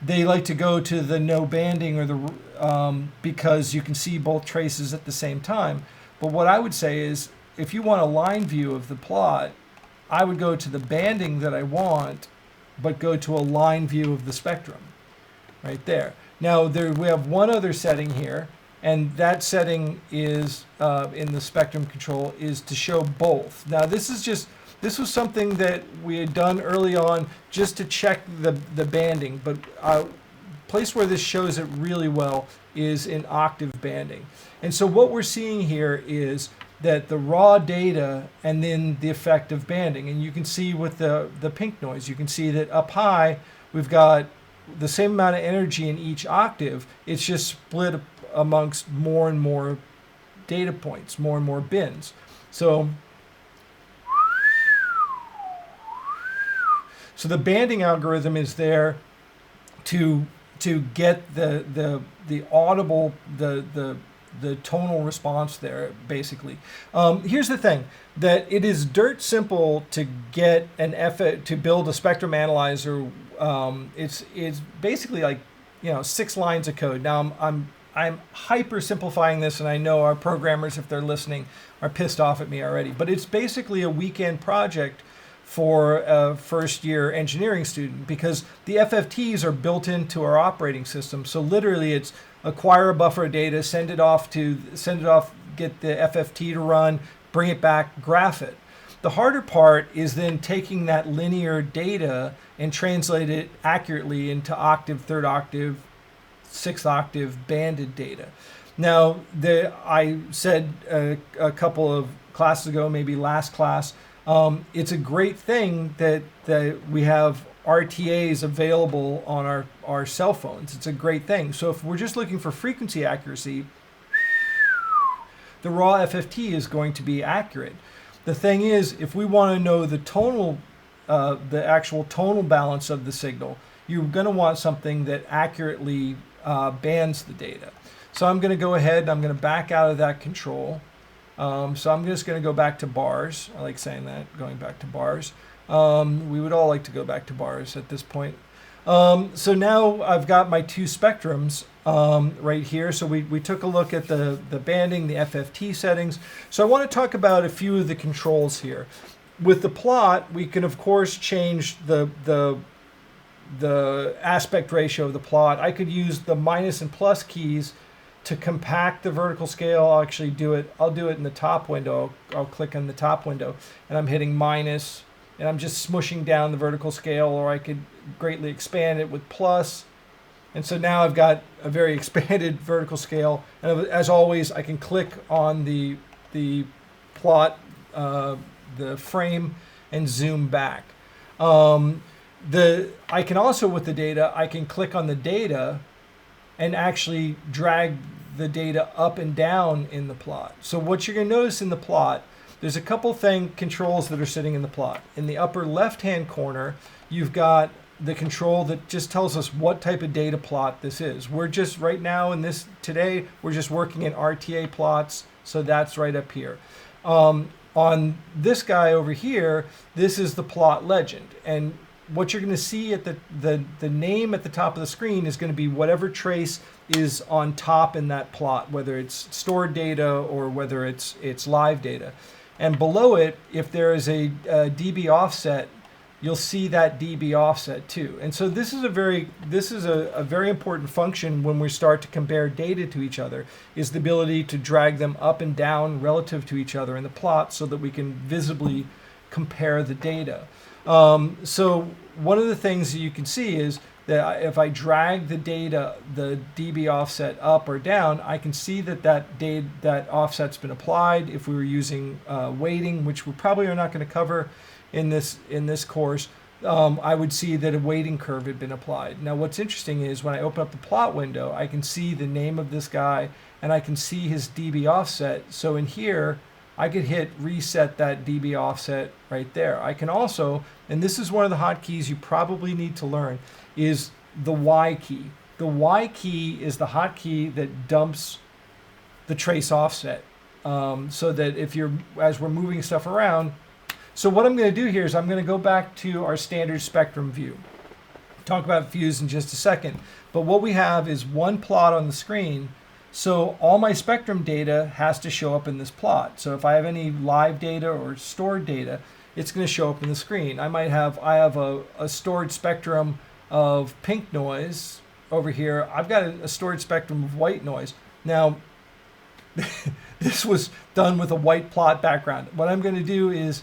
they like to go to the no banding or because you can see both traces at the same time. But what I would say is, if you want a line view of the plot, I would go to the banding that I want, but go to a line view of the spectrum, right there. Now we have one other setting here, and that setting is in the spectrum control is to show both. Now this was something that we had done early on just to check the banding, but place where this shows it really well is in octave banding. And so what we're seeing here is that the raw data and then the effect of banding. And you can see with the pink noise, you can see that up high, we've got the same amount of energy in each octave. It's just split amongst more and more data points, more and more bins. So the banding algorithm is there to get the audible, the tonal response there, basically. Here's the thing, that it is dirt simple to get to build a spectrum analyzer. It's basically like 6 lines of code. Now I'm hyper simplifying this, and I know our programmers, if they're listening, are pissed off at me already. But it's basically a weekend project for a first-year engineering student, because the FFTs are built into our operating system. So literally, it's acquire a buffer of data, send it off, get the FFT to run, bring it back, graph it. The harder part is then taking that linear data and translate it accurately into octave, third octave, sixth octave banded data. Now, I said a couple of classes ago, maybe last class, it's a great thing that we have RTAs available on our cell phones. It's a great thing. So if we're just looking for frequency accuracy, the raw FFT is going to be accurate. The thing is, if we want to know the actual tonal balance of the signal, you're going to want something that accurately bands the data. So I'm going to go ahead and I'm going to back out of that control. So I'm just going to go back to bars. I like saying that, going back to bars. We would all like to go back to bars at this point. So now I've got my two spectrums right here. So we took a look at the banding, the FFT settings. So I want to talk about a few of the controls here. With the plot, we can of course change the aspect ratio of the plot. I could use the minus and plus keys to compact the vertical scale. I'll actually do it. I'll do it in the top window. I'll click on the top window and I'm hitting minus and I'm just smushing down the vertical scale, or I could greatly expand it with plus. And so now I've got a very expanded vertical scale. And as always, I can click on the plot, the frame, and zoom back. I can also, with the data, I can click on the data and actually drag the data up and down in the plot. So what you're going to notice in the plot, there's a couple controls that are sitting in the plot. In the upper left-hand corner, you've got the control that just tells us what type of data plot this is. We're just right now today, we're just working in RTA plots, so that's right up here. On this guy over here, this is the plot legend. And what you're going to see at the name at the top of the screen is going to be whatever trace is on top in that plot, whether it's stored data or whether it's live data. And below it, if there is a dB offset, you'll see that dB offset too. And so this is a very important function when we start to compare data to each other, is the ability to drag them up and down relative to each other in the plot so that we can visibly compare the data. So one of the things that you can see is that if I drag the data, the dB offset up or down, I can see that offset's been applied. If we were using weighting, which we probably are not going to cover in this course, I would see that a weighting curve had been applied. Now, what's interesting is when I open up the plot window, I can see the name of this guy and I can see his dB offset. So in here, I could hit reset that dB offset right there. I can also, and this is one of the hotkeys you probably need to learn, is the Y key. The Y key is the hotkey that dumps the trace offset. So that as we're moving stuff around, so what I'm going to do here is I'm going to go back to our standard spectrum view. Talk about views in just a second. But what we have is one plot on the screen. So all my spectrum data has to show up in this plot. So if I have any live data or stored data, it's going to show up in the screen. I have a stored spectrum of pink noise over here. I've got a stored spectrum of white noise. Now, this was done with a white plot background. What I'm going to do is,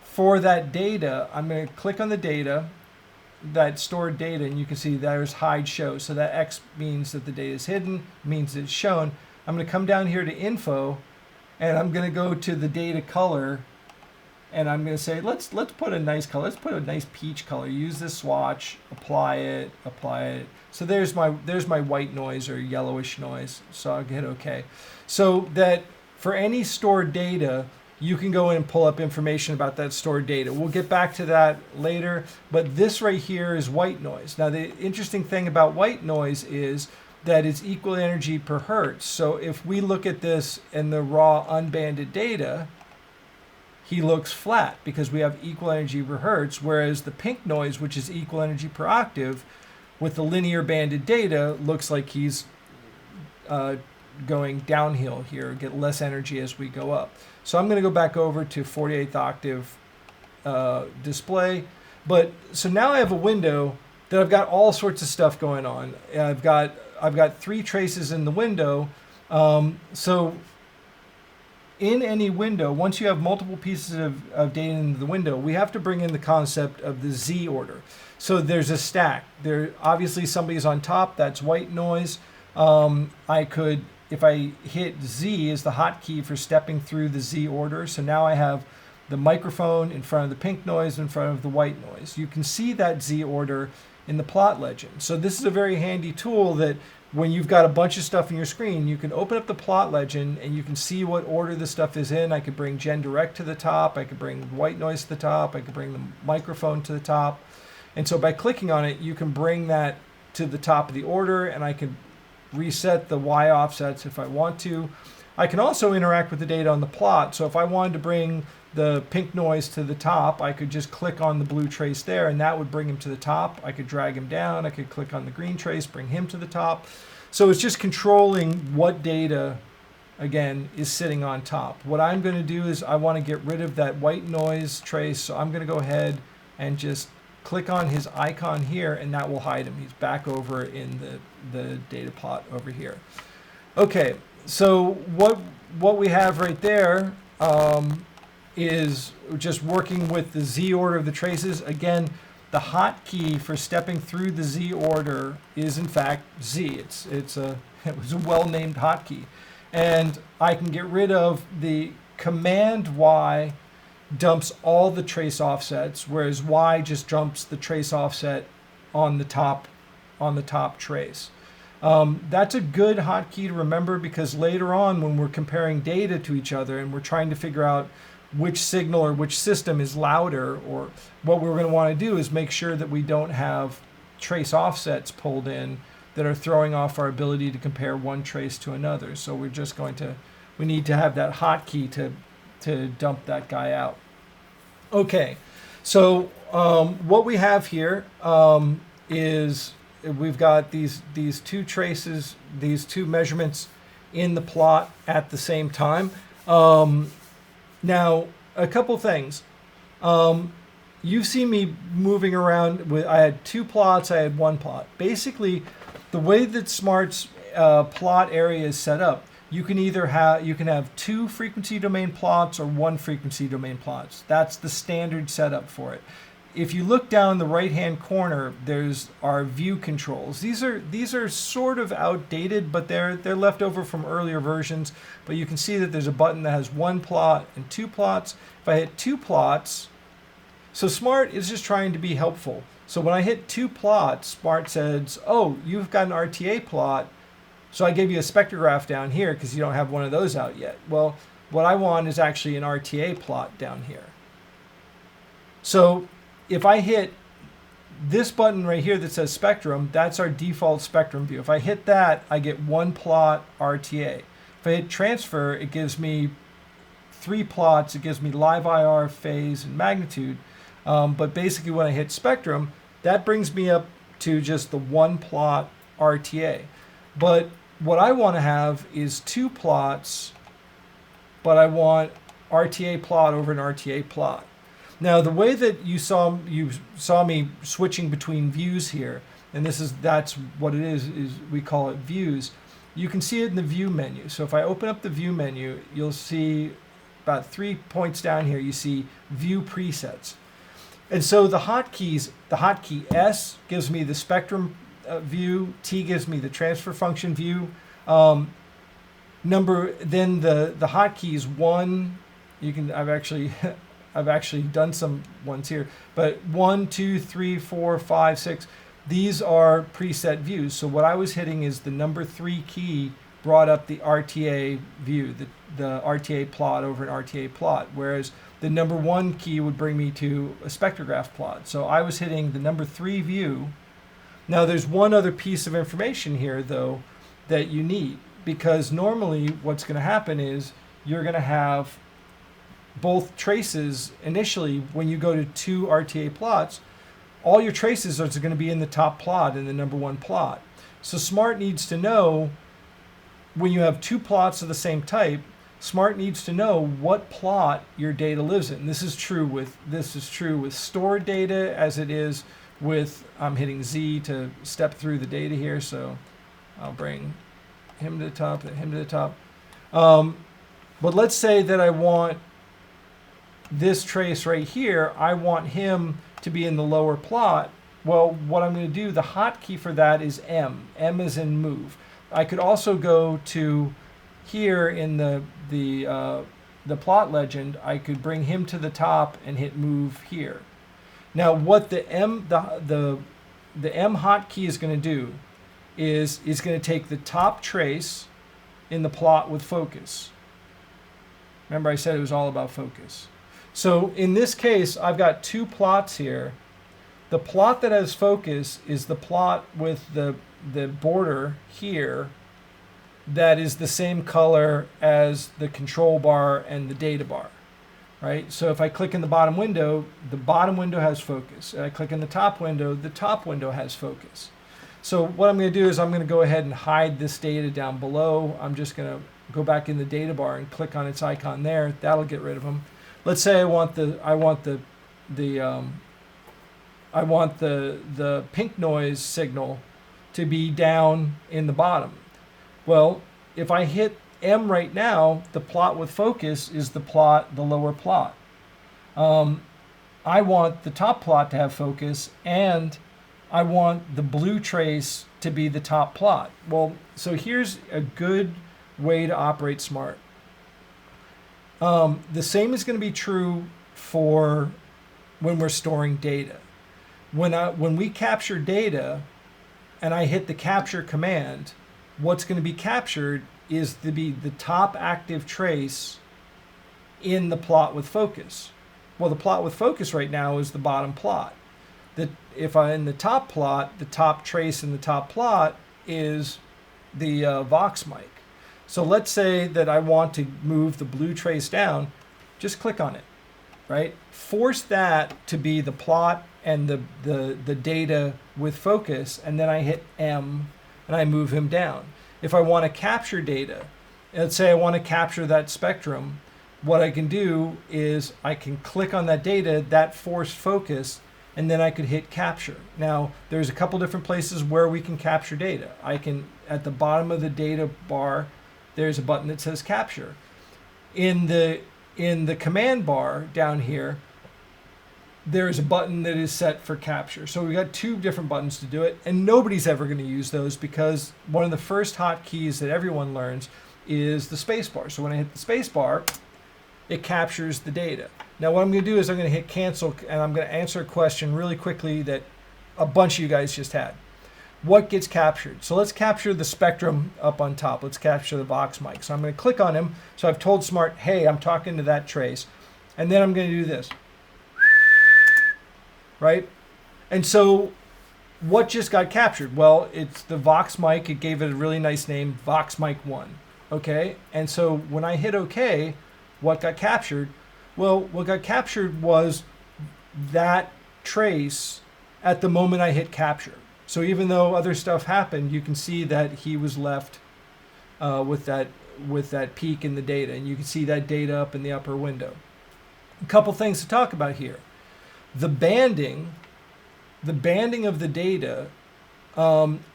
for that data, I'm going to click on the data, that stored data, and you can see there's hide show. So that X means that the data is hidden, means it's shown. I'm going to come down here to info, and I'm going to go to the data color, and I'm going to say, let's put a nice color. Let's put a nice peach color. Use this swatch, apply it. So there's my white noise or yellowish noise. So I'll hit OK. So that for any stored data, you can go in and pull up information about that stored data. We'll get back to that later, but this right here is white noise. Now, the interesting thing about white noise is that it's equal energy per hertz. So if we look at this in the raw unbanded data, he looks flat because we have equal energy per hertz, whereas the pink noise, which is equal energy per octave, with the linear banded data, looks like he's going downhill here, get less energy as we go up. So I'm going to go back over to 48th octave display. So now I have a window that I've got all sorts of stuff going on. I've got 3 traces in the window. So in any window, once you have multiple pieces of data in the window, we have to bring in the concept of the Z order. So there's a stack. Obviously somebody's on top, that's white noise. If I hit Z is the hotkey for stepping through the Z order. So now I have the microphone in front of the pink noise, in front of the white noise. You can see that Z order in the plot legend. So this is a very handy tool that when you've got a bunch of stuff in your screen, you can open up the plot legend and you can see what order the stuff is in. I could bring Gen Direct to the top. I could bring white noise to the top. I could bring the microphone to the top. And so by clicking on it, you can bring that to the top of the order, and I can reset the Y offsets if I want to. I can also interact with the data on the plot. So if I wanted to bring the pink noise to the top, I could just click on the blue trace there, and that would bring him to the top. I could drag him down. I could click on the green trace, bring him to the top. So it's just controlling what data, again, is sitting on top. What I'm going to do is I want to get rid of that white noise trace. So I'm going to go ahead and just click on his icon here, and that will hide him. He's back over in the data plot over here. Okay, so what we have right there is just working with the Z order of the traces. Again, the hotkey for stepping through the Z order is in fact Z. It was a well-named hotkey, and I can get rid of the command Y dumps all the trace offsets, whereas Y just dumps the trace offset on the top trace. That's a good hotkey to remember, because later on when we're comparing data to each other and we're trying to figure out which signal or which system is louder, or what we're going to want to do is make sure that we don't have trace offsets pulled in that are throwing off our ability to compare one trace to another. So we need to have that hotkey to dump that guy out. Okay, so what we have here is we've got these 2 traces, these 2 measurements in the plot at the same time. Now, a couple things. You've seen me moving around I had 2 plots, I had 1 plot. Basically, the way that Smaart's plot area is set up, you can have 2 frequency domain plots or 1 frequency domain plots. That's the standard setup for it. If you look down the right-hand corner, there's our view controls. These are sort of outdated, but they're left over from earlier versions. But you can see that there's a button that has 1 plot and 2 plots. If I hit 2 plots, So Smart is just trying to be helpful. So when I hit 2 plots, Smart says, oh, you've got an RTA plot. So I gave you a spectrograph down here because you don't have one of those out yet. Well, what I want is actually an RTA plot down here. So if I hit this button right here that says spectrum, that's our default spectrum view. If I hit that, I get 1 plot RTA. If I hit transfer, it gives me 3 plots. It gives me live IR, phase, and magnitude. But basically when I hit spectrum, that brings me up to just the 1 plot RTA. But what I want to have is 2 plots, but I want RTA plot over an RTA plot. Now the way that you saw me switching between views here, and that's what it is we call it views. You can see it in the view menu. So if I open up the view menu, you'll see about 3 points down here, you see view presets. And so the hotkeys, the hotkey S gives me the spectrum view, T gives me the transfer function view. Then the hotkeys 1, I've actually done some ones here, but 1, 2, 3, 4, 5, 6. These are preset views. So what I was hitting is the number 3 key brought up the RTA view, the RTA plot over an RTA plot, whereas the number 1 key would bring me to a spectrograph plot. So I was hitting the number 3 view. Now there's one other piece of information here though that you need, because normally what's going to happen is you're going to have both traces initially. When you go to 2 RTA plots, all your traces are going to be in the top plot, in the number 1 plot. So Smart needs to know, when you have 2 plots of the same type, Smart needs to know what plot your data lives in. This is true with stored data as it is with, I'm hitting Z to step through the data here, so I'll bring him to the top and him to the top. But let's say that I want this trace right here, I want him to be in the lower plot. Well, what I'm going to do, the hotkey for that is M. M is in move. I could also go to here in the plot legend. I could bring him to the top and hit move here. Now, what the M hotkey is going to do is going to take the top trace in the plot with focus. Remember, I said it was all about focus. So in this case, I've got 2 plots here. The plot that has focus is the plot with the border here that is the same color as the control bar and the data bar, right? So if I click in the bottom window has focus. If I click in the top window has focus. So what I'm going to do is I'm going to go ahead and hide this data down below. I'm just going to go back in the data bar and click on its icon there. That'll get rid of them. Let's say I want the pink noise signal to be down in the bottom. Well, if I hit M right now, the plot with focus is the lower plot. I want the top plot to have focus, and I want the blue trace to be the top plot. Well, so here's a good way to operate Smart. The same is going to be true for when we're storing data. When we capture data and I hit the capture command, what's going to be captured is to be the top active trace in the plot with focus. Well, the plot with focus right now is the bottom plot. If I'm in the top plot, the top trace in the top plot is the Vox mic. So let's say that I want to move the blue trace down. Just click on it, right? Force that to be the plot and the data with focus, and then I hit M and I move him down. If I want to capture data, let's say I want to capture that spectrum, what I can do is I can click on that data, that forced focus, and then I could hit capture. Now, there's a couple different places where we can capture data. I can, at the bottom of the data bar, there's a button that says capture. In the command bar down here, there is a button that is set for capture. So we've got 2 different buttons to do it, and nobody's ever going to use those because one of the first hotkeys that everyone learns is the space bar. So when I hit the space bar, it captures the data. Now what I'm going to do is I'm going to hit cancel, and I'm going to answer a question really quickly that a bunch of you guys just had. What gets captured? So let's capture the spectrum up on top. Let's capture the Vox mic. So I'm going to click on him. So I've told Smaart, hey, I'm talking to that trace. And then I'm going to do this. Right? And so what just got captured? Well, it's the Vox mic. It gave it a really nice name, Vox mic 1. Okay? And so when I hit OK, what got captured? Well, what got captured was that trace at the moment I hit capture. So even though other stuff happened, you can see that he was left with that peak in the data, and you can see that data up in the upper window. A couple things to talk about here. The banding of the data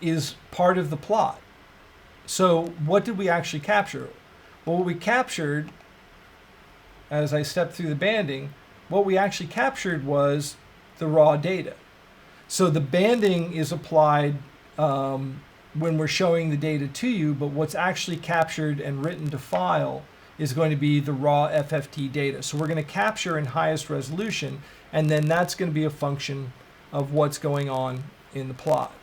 is part of the plot. So what did we actually capture? Well, what we captured, as I stepped through the banding, what we actually captured was the raw data. So the banding is applied when we're showing the data to you, but what's actually captured and written to file is going to be the raw FFT data. So we're going to capture in highest resolution, and then that's going to be a function of what's going on in the plot.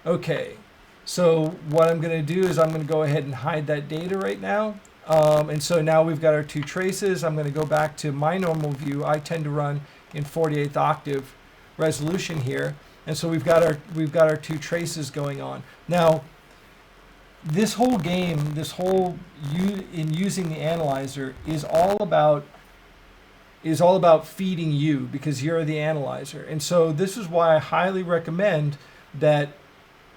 Okay, so what I'm going to do is I'm going to go ahead and hide that data right now. And so now we've got our two traces. I'm going to go back to my normal view. I tend to run in 48th octave resolution here, and so we've got our two traces going on. Now, this whole game, in using the analyzer is all about feeding you, because you're the analyzer. And so this is why I highly recommend that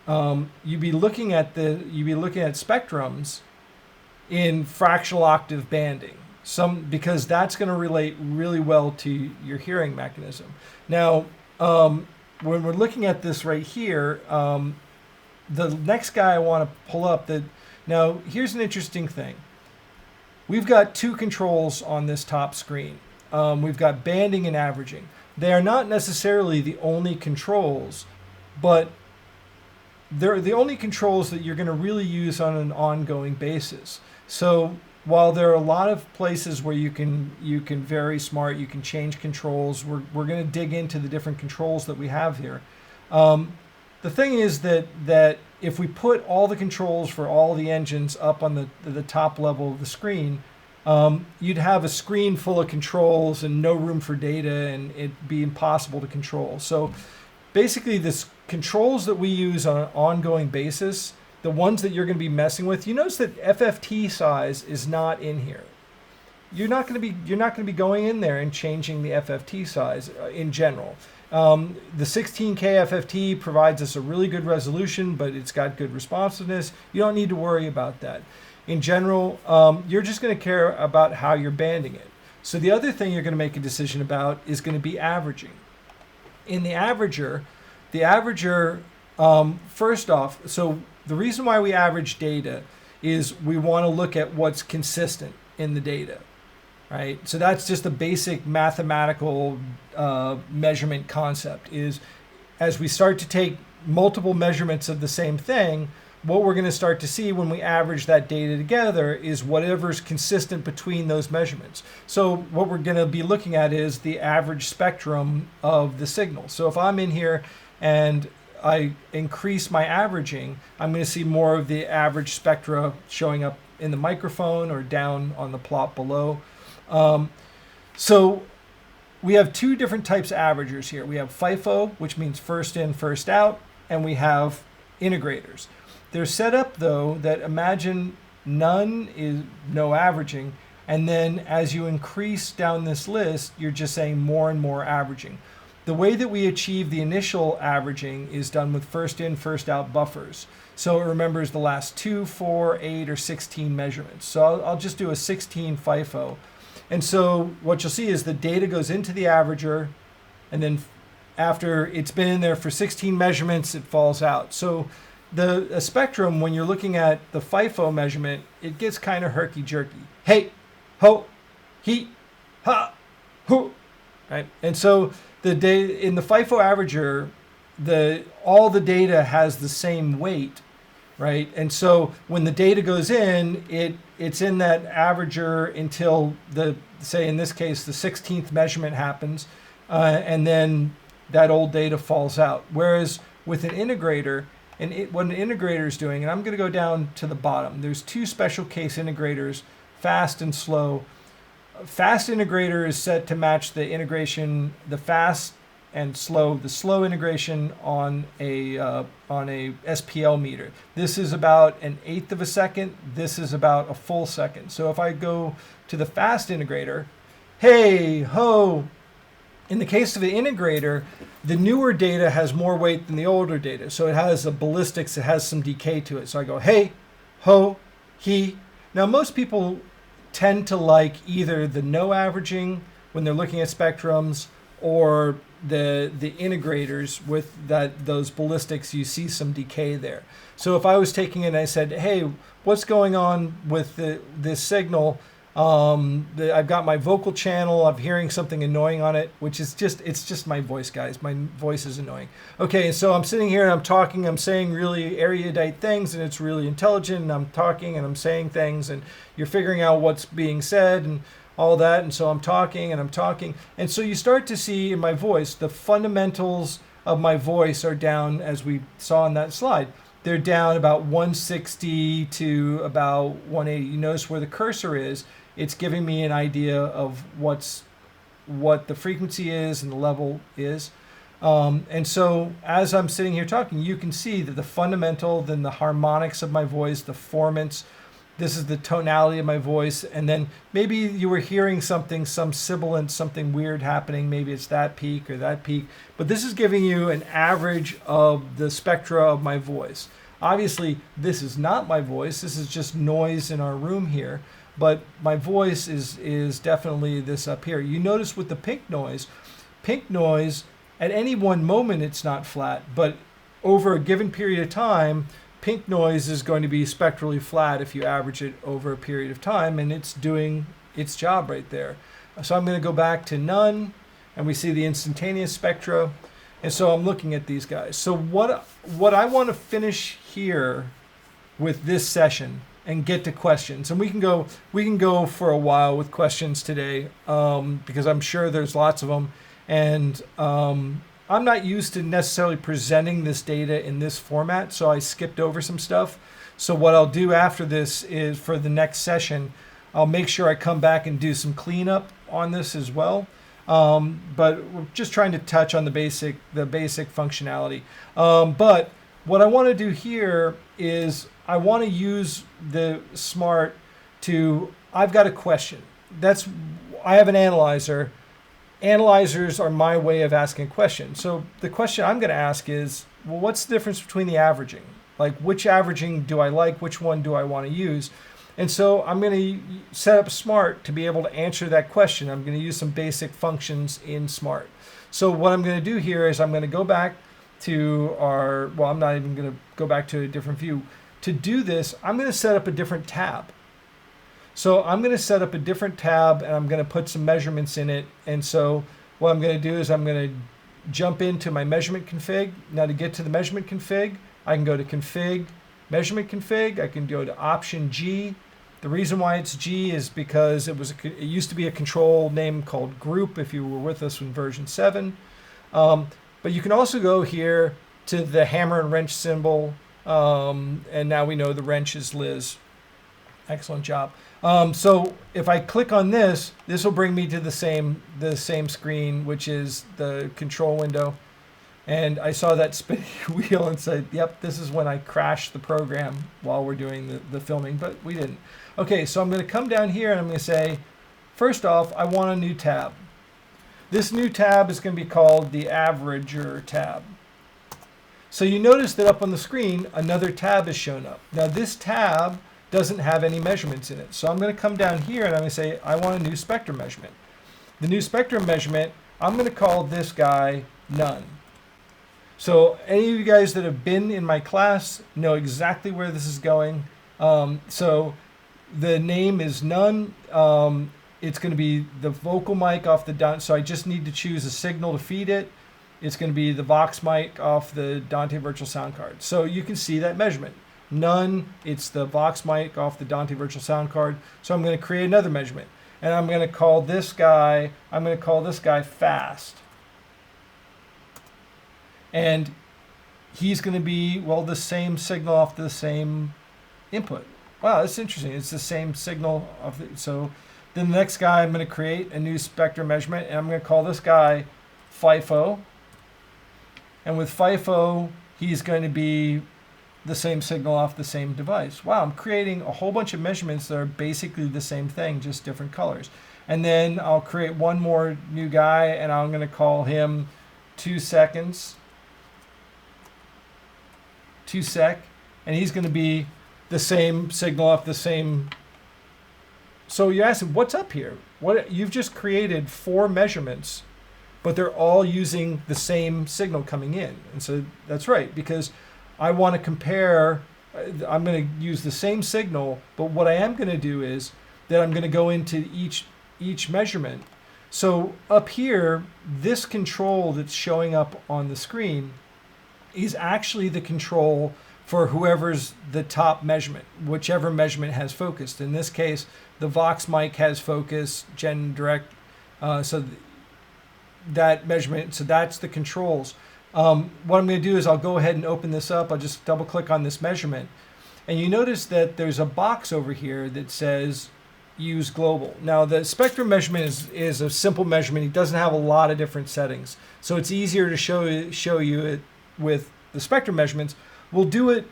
you be looking at spectrums in fractional octave banding. Because that's going to relate really well to your hearing mechanism. Now, when we're looking at this right here, the next guy I want to pull up, now here's an interesting thing. We've got two controls on this top screen. We've got banding and averaging. They are not necessarily the only controls, but they're the only controls that you're going to really use on an ongoing basis. So while there are a lot of places where you can vary Smaart, you can change controls. We're going to dig into the different controls that we have here. The thing is that if we put all the controls for all the engines up on the top level of the screen, you'd have a screen full of controls and no room for data, and it'd be impossible to control. So basically, the controls that we use on an ongoing basis, the ones that you're going to be messing with, you notice that FFT size is not in here. You're not going to be going in there and changing the FFT size in general. The 16K FFT provides us a really good resolution, but it's got good responsiveness. You don't need to worry about that. In general, you're just going to care about how you're banding it. So the other thing you're going to make a decision about is going to be averaging. In the averager, first off, so the reason why we average data is we want to look at what's consistent in the data, right? So that's just a basic mathematical measurement concept, is as we start to take multiple measurements of the same thing, what we're going to start to see when we average that data together is whatever's consistent between those measurements. So what we're going to be looking at is the average spectrum of the signal. So if I'm in here and I increase my averaging, I'm going to see more of the average spectra showing up in the microphone or down on the plot below. So we have two different types of averagers here. We have FIFO, which means first in, first out, and we have integrators. They're set up, though, that imagine none is no averaging, and then as you increase down this list, you're just saying more and more averaging. The way that we achieve the initial averaging is done with first in, first out buffers. So it remembers the last 2, 4, 8, or 16 measurements. So I'll just do a 16 FIFO. And so what you'll see is the data goes into the averager, and then after it's been in there for 16 measurements, it falls out. So a spectrum, when you're looking at the FIFO measurement, it gets kind of herky-jerky. Hey, ho, he, ha, who, right? And so in the FIFO averager, all the data has the same weight, right? And so when the data goes in, it's in that averager until say in this case, the 16th measurement happens, and then that old data falls out. Whereas with an integrator, what an integrator is doing, and I'm going to go down to the bottom. There's two special case integrators, fast and slow. Fast integrator is set to match the integration, the fast and slow, the slow integration on a SPL meter. This is about an eighth of a second. This is about a full second. So if I go to the fast integrator, hey ho, in the case of the integrator, the newer data has more weight than the older data. So it has a ballistics, it has some decay to it. So I go, hey, ho, he. Now most people tend to like either the no averaging when they're looking at spectrums, or the integrators with those ballistics, you see some decay there. So if I was taking it and I said, hey, what's going on with this signal? I've got my vocal channel, I'm hearing something annoying on it, which is it's just my voice, guys. My voice is annoying. Okay, so I'm sitting here and I'm talking, I'm saying really erudite things, and it's really intelligent, and I'm talking and I'm saying things, and you're figuring out what's being said and all that, and so I'm talking and I'm talking. And so you start to see in my voice, the fundamentals of my voice are down, as we saw in that slide. They're down about 160 to about 180. You notice where the cursor is, it's giving me an idea of what the frequency is and the level is. And so as I'm sitting here talking, you can see that the fundamental, then the harmonics of my voice, the formants, this is the tonality of my voice, and then maybe you were hearing something, some sibilant, something weird happening, maybe it's that peak or that peak, but this is giving you an average of the spectra of my voice. Obviously, this is not my voice, this is just noise in our room here, but my voice is definitely this up here. You notice with the pink noise, at any one moment it's not flat, but over a given period of time, pink noise is going to be spectrally flat if you average it over a period of time, and it's doing its job right there. So I'm going to go back to none, and we see the instantaneous spectra, and so I'm looking at these guys. So what I want to finish here with this session and get to questions, and we can go for a while with questions today, because I'm sure there's lots of them, and I'm not used to necessarily presenting this data in this format, so I skipped over some stuff. So what I'll do after this is, for the next session, I'll make sure I come back and do some cleanup on this as well. But we're just trying to touch on the basic functionality. But what I want to do here is I want to use the Smaart I've got a question. I have an analyzer. Analyzers are my way of asking a question. So the question I'm going to ask is, well, what's the difference between the averaging? Like, which averaging do I like? Which one do I want to use? And so I'm going to set up Smaart to be able to answer that question. I'm going to use some basic functions in Smaart. So what I'm going to do here is I'm going to go back to I'm not even going to go back to a different view. To do this, I'm going to set up a different tab. So I'm going to set up a different tab, and I'm going to put some measurements in it. And so what I'm going to do is I'm going to jump into my measurement config. Now to get to the measurement config, I can go to config, measurement config. I can go to option G. The reason why it's G is because it used to be a control name called group if you were with us in version 7. But you can also go here to the hammer and wrench symbol. And now we know the wrench is Liz. Excellent job. So if I click on this will bring me to the same screen, which is the control window. And I saw that spinning wheel and said, yep, this is when I crashed the program while we're doing the filming, but we didn't. Okay, so I'm going to come down here and I'm going to say, first off, I want a new tab. This new tab is going to be called the Averager tab. So you notice that up on the screen, another tab has shown up. Now this tab doesn't have any measurements in it. So I'm going to come down here and I'm going to say, I want a new spectrum measurement. The new spectrum measurement, I'm going to call this guy none. So any of you guys that have been in my class know exactly where this is going. So the name is none. It's going to be the vocal mic off the Dante. So I just need to choose a signal to feed it. It's going to be the Vox mic off the Dante virtual sound card. So you can see that measurement. none. It's the Vox mic off the Dante virtual sound card. So I'm going to create another measurement. And I'm going to call this guy fast. And he's going to be, well, the same signal off the same input. Wow, that's interesting. It's the same signal of the, so then the next guy I'm going to create a new spectrum measurement, and I'm going to call this guy FIFO. And with FIFO, he's going to be the same signal off the same device. Wow, I'm creating a whole bunch of measurements that are basically the same thing, just different colors. And then I'll create one more new guy, and I'm going to call him 2 seconds. 2 sec, and he's going to be the same signal off the same. So you're asking, what's up here? What you've just created 4 measurements, but they're all using the same signal coming in. And so that's right, because I want to compare. I'm going to use the same signal, but what I am going to do is that I'm going to go into each measurement. So up here, this control that's showing up on the screen is actually the control for whoever's the top measurement, whichever measurement has focused. In this case, the Vox mic has focus, Gen Direct, so that measurement, so that's the controls. What I'm going to do is I'll go ahead and open this up. I'll just double click on this measurement. And you notice that there's a box over here that says use global. Now the spectrum measurement is a simple measurement. It doesn't have a lot of different settings. So it's easier to show you it with the spectrum measurements. We'll do it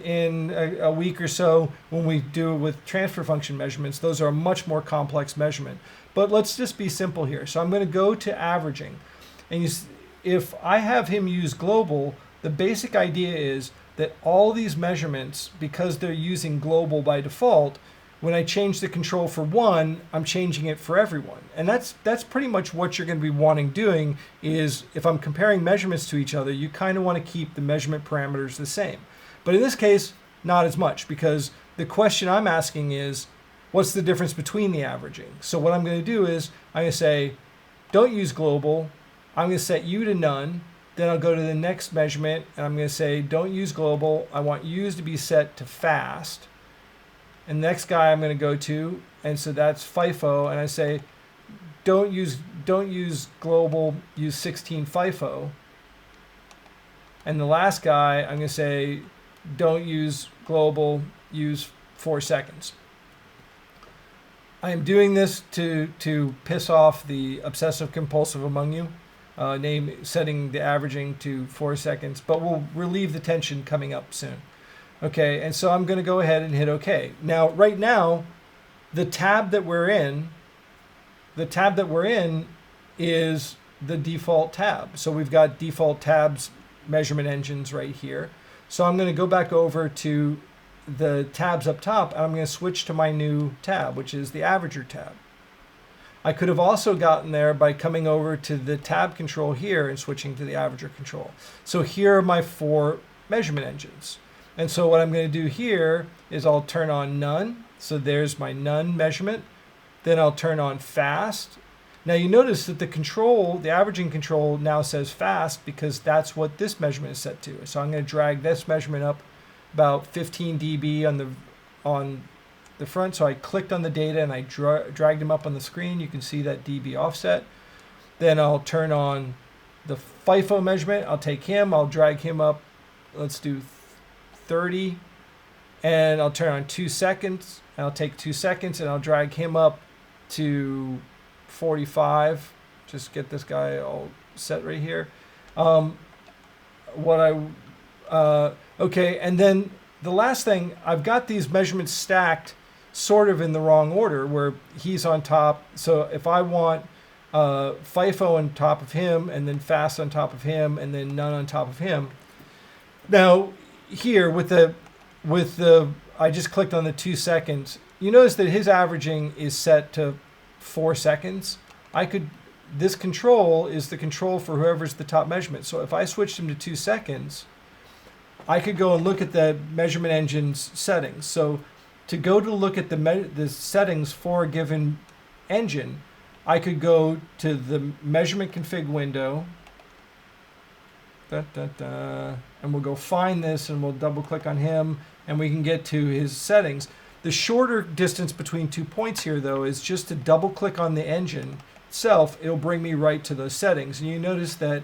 in a week or so when we do it with transfer function measurements. Those are a much more complex measurement. But let's just be simple here. So I'm going to go to averaging. And if I have him use global, the basic idea is that all these measurements, because they're using global by default, when I change the control for one, I'm changing it for everyone. And that's pretty much what you're going to be wanting doing is if I'm comparing measurements to each other, you kind of want to keep the measurement parameters the same. But in this case, not as much, because the question I'm asking is, what's the difference between the averaging? So what I'm going to do is I'm going to say, don't use global. I'm going to set U to none. Then I'll go to the next measurement and I'm going to say, don't use global. I want U's to be set to fast. And the next guy I'm going to go to, and so that's FIFO, and I say, don't use global, use 16 FIFO. And the last guy I'm going to say, don't use global, use 4 seconds. I am doing this to piss off the obsessive compulsive among you, setting the averaging to 4 seconds, but we'll relieve the tension coming up soon. Okay, and so I'm going to go ahead and hit OK. Now, right now, the tab that we're in is the default tab. So we've got default tabs, measurement engines right here. So I'm going to go back over to the tabs up top, and I'm going to switch to my new tab, which is the averager tab. I could have also gotten there by coming over to the tab control here and switching to the averager control. So here are my 4 measurement engines. And so what I'm going to do here is I'll turn on none. So there's my none measurement. Then I'll turn on fast. Now you notice that the averaging control now says fast because that's what this measurement is set to. So I'm going to drag this measurement up about 15 dB on the front. So I clicked on the data and I dragged them up on the screen. You can see that dB offset. Then I'll turn on the FIFO measurement. I'll take him, I'll drag him up. Let's do 30, and I'll turn on 2 seconds, and I'll take 2 seconds and I'll drag him up to 45. Just get this guy all set right here. Okay, and then the last thing, I've got these measurements stacked sort of in the wrong order where he's on top. So if I want FIFO on top of him, and then fast on top of him, and then none on top of him. Now here with the I just clicked on the 2 seconds. You notice that his averaging is set to 4 seconds. This control is the control for whoever's the top measurement. So if I switched him to 2 seconds, I could go and look at the measurement engine's settings. So to go to look at the settings for a given engine, I could go to the measurement config window, and we'll go find this, and we'll double click on him, and we can get to his settings. The shorter distance between 2 points here, though, is just to double click on the engine itself. It'll bring me right to those settings. And you notice that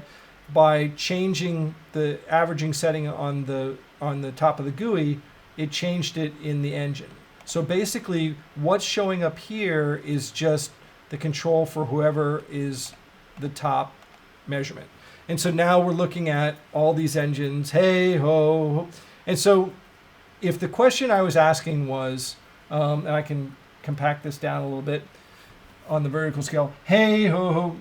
by changing the averaging setting on the top of the GUI, it changed it in the engine. So basically, what's showing up here is just the control for whoever is the top measurement. And so now we're looking at all these engines, hey ho. And so if the question I was asking was, and I can compact this down a little bit on the vertical scale, hey ho ho,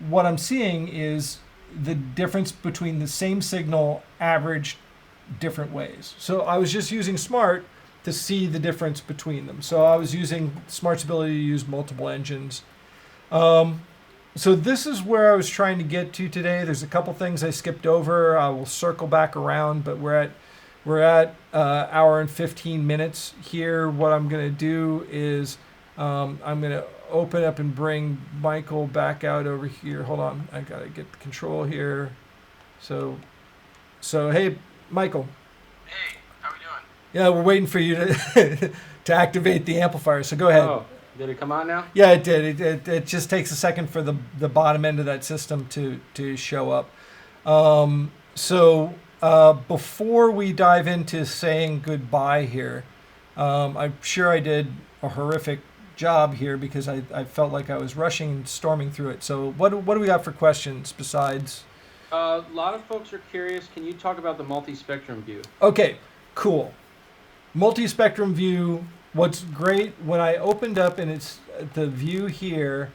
what I'm seeing is the difference between the same signal averaged different ways. So I was just using Smaart to see the difference between them. So I was using Smaart's ability to use multiple engines. So this is where I was trying to get to today. There's a couple things I skipped over. I will circle back around, but we're at hour and 15 minutes here. What I'm going to do is I'm going to open up and bring Michael back out over here. Hold on, I got to get the control here. So hey, Michael. Hey, how we doing? Yeah, we're waiting for you to to activate the amplifier. So go ahead. Oh, did it come on now? Yeah, it did. It just takes a second for the bottom end of that system to show up. Before we dive into saying goodbye here, I'm sure I did a horrific job here because I felt like I was rushing and storming through it. So what do we got for questions besides? A lot of folks are curious. Can you talk about the multi-spectrum view? Okay, cool. Multi-spectrum view. What's great when I opened up and it's the view here,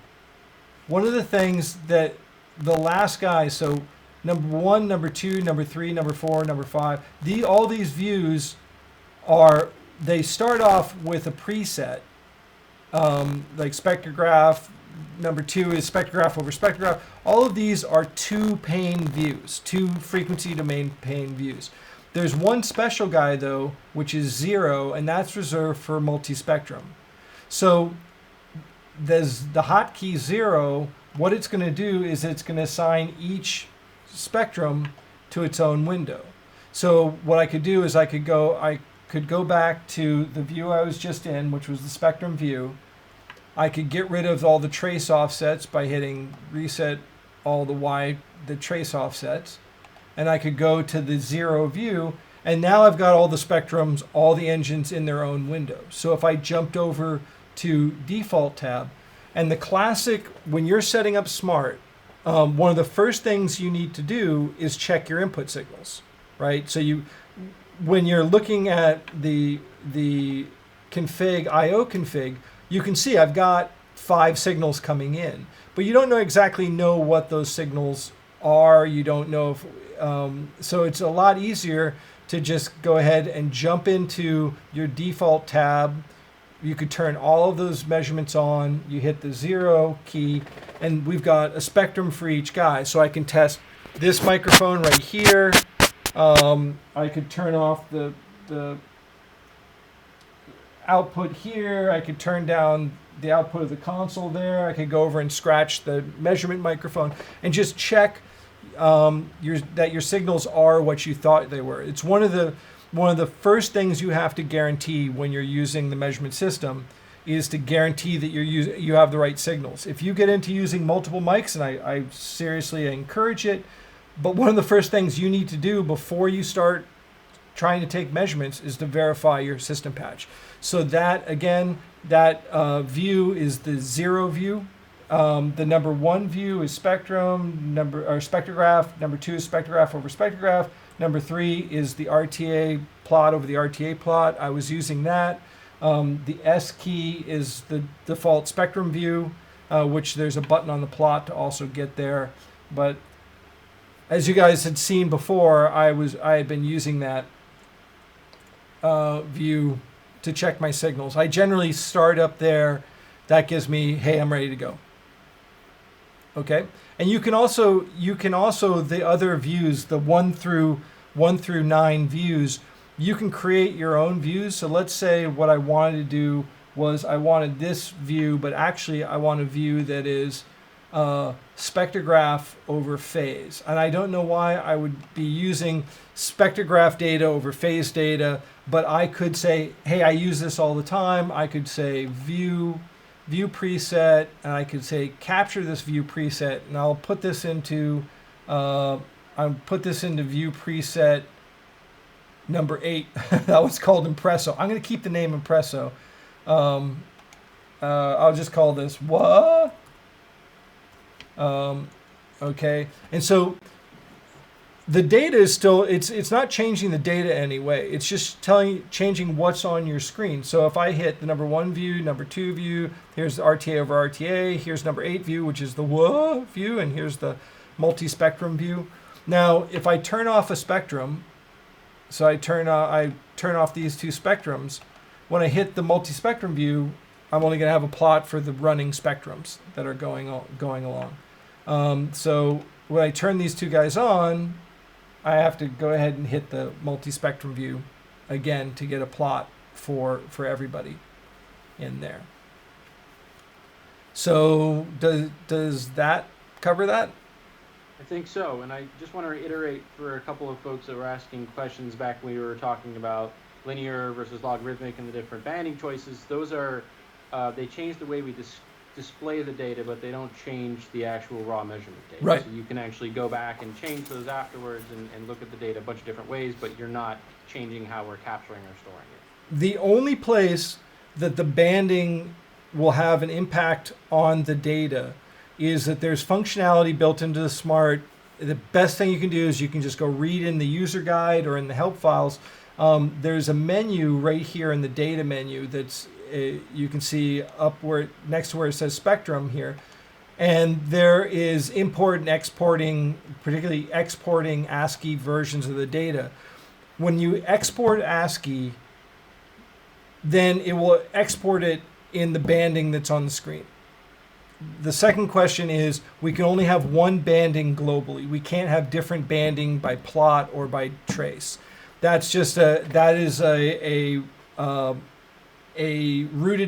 one of the things that the last guy, so number 1, number 2, number 3, number 4, number 5, all these views they start off with a preset, like spectrograph. Number 2 is spectrograph over spectrograph. All of these are 2 pane views, 2 frequency domain pane views. There's one special guy, though, which is 0, and that's reserved for multispectrum. So there's the hotkey 0. What it's going to do is it's going to assign each spectrum to its own window. So what I could do is I could go back to the view I was just in, which was the spectrum view. I could get rid of all the trace offsets by hitting reset all the trace offsets. And I could go to the 0 view, and now I've got all the spectrums, all the engines in their own window. So if I jumped over to default tab, and the classic, when you're setting up Smaart, one of the first things you need to do is check your input signals, right? So when you're looking at the config, IO config, you can see I've got 5 signals coming in, but you don't exactly know what those signals are. You don't know if, so it's a lot easier to just go ahead and jump into your default tab. You could turn all of those measurements on. You hit the 0 key, and we've got a spectrum for each guy. So I can test this microphone right here. I could turn off the output here. I could turn down the output of the console there. I could go over and scratch the measurement microphone and just check that your signals are what you thought they were. It's one of the first things you have to guarantee when you're using the measurement system is to guarantee that you have the right signals. If you get into using multiple mics, and I seriously encourage it, but one of the first things you need to do before you start trying to take measurements is to verify your system patch. So that, again, that view is the 0 view. The number 1 view is spectrum, spectrograph. Number 2 is spectrograph over spectrograph. Number 3 is the RTA plot over the RTA plot. I was using that. The S key is the default spectrum view, which there's a button on the plot to also get there. But as you guys had seen before, I had been using that view to check my signals. I generally start up there. That gives me, hey, I'm ready to go. Okay, and you can also the other views, the 1 through 9 views, you can create your own views. So let's say what I wanted to do was I wanted this view, but actually I want a view that is spectrograph over phase. And I don't know why I would be using spectrograph data over phase data, but I could say, hey, I use this all the time. I could say view preset, and I could say capture this view preset, and I'll put this into view preset number 8. That was called Impresso. I'm going to keep the name Impresso. I'll just call this what? Okay, and so the data is still, it's not changing the data anyway. It's just changing what's on your screen. So if I hit the number 1 view, number 2 view, here's the RTA over RTA, here's number 8 view, which is the what view, and here's the multi-spectrum view. Now, if I turn off a spectrum, so I turn off these 2 spectrums, when I hit the multi-spectrum view, I'm only going to have a plot for the running spectrums that are going along. So when I turn these 2 guys on, I have to go ahead and hit the multi-spectrum view again to get a plot for everybody in there. So does that cover that? I think so, and I just want to reiterate for a couple of folks that were asking questions back when we were talking about linear versus logarithmic and the different banding choices. Those are, they change the way we display the data, but they don't change the actual raw measurement data. Right. So you can actually go back and change those afterwards and look at the data a bunch of different ways, but you're not changing how we're capturing or storing it. The only place that the banding will have an impact on the data is that there's functionality built into the Smaart. The best thing you can do is you can just go read in the user guide or in the help files. There's a menu right here in the data menu that's you can see up where next to where it says spectrum here, and there is import and exporting, particularly exporting ASCII versions of the data. When you export ASCII, then it will export it in the banding that's on the screen. The second question is, we can only have one banding globally. We can't have different banding by plot or by trace. That's just rooted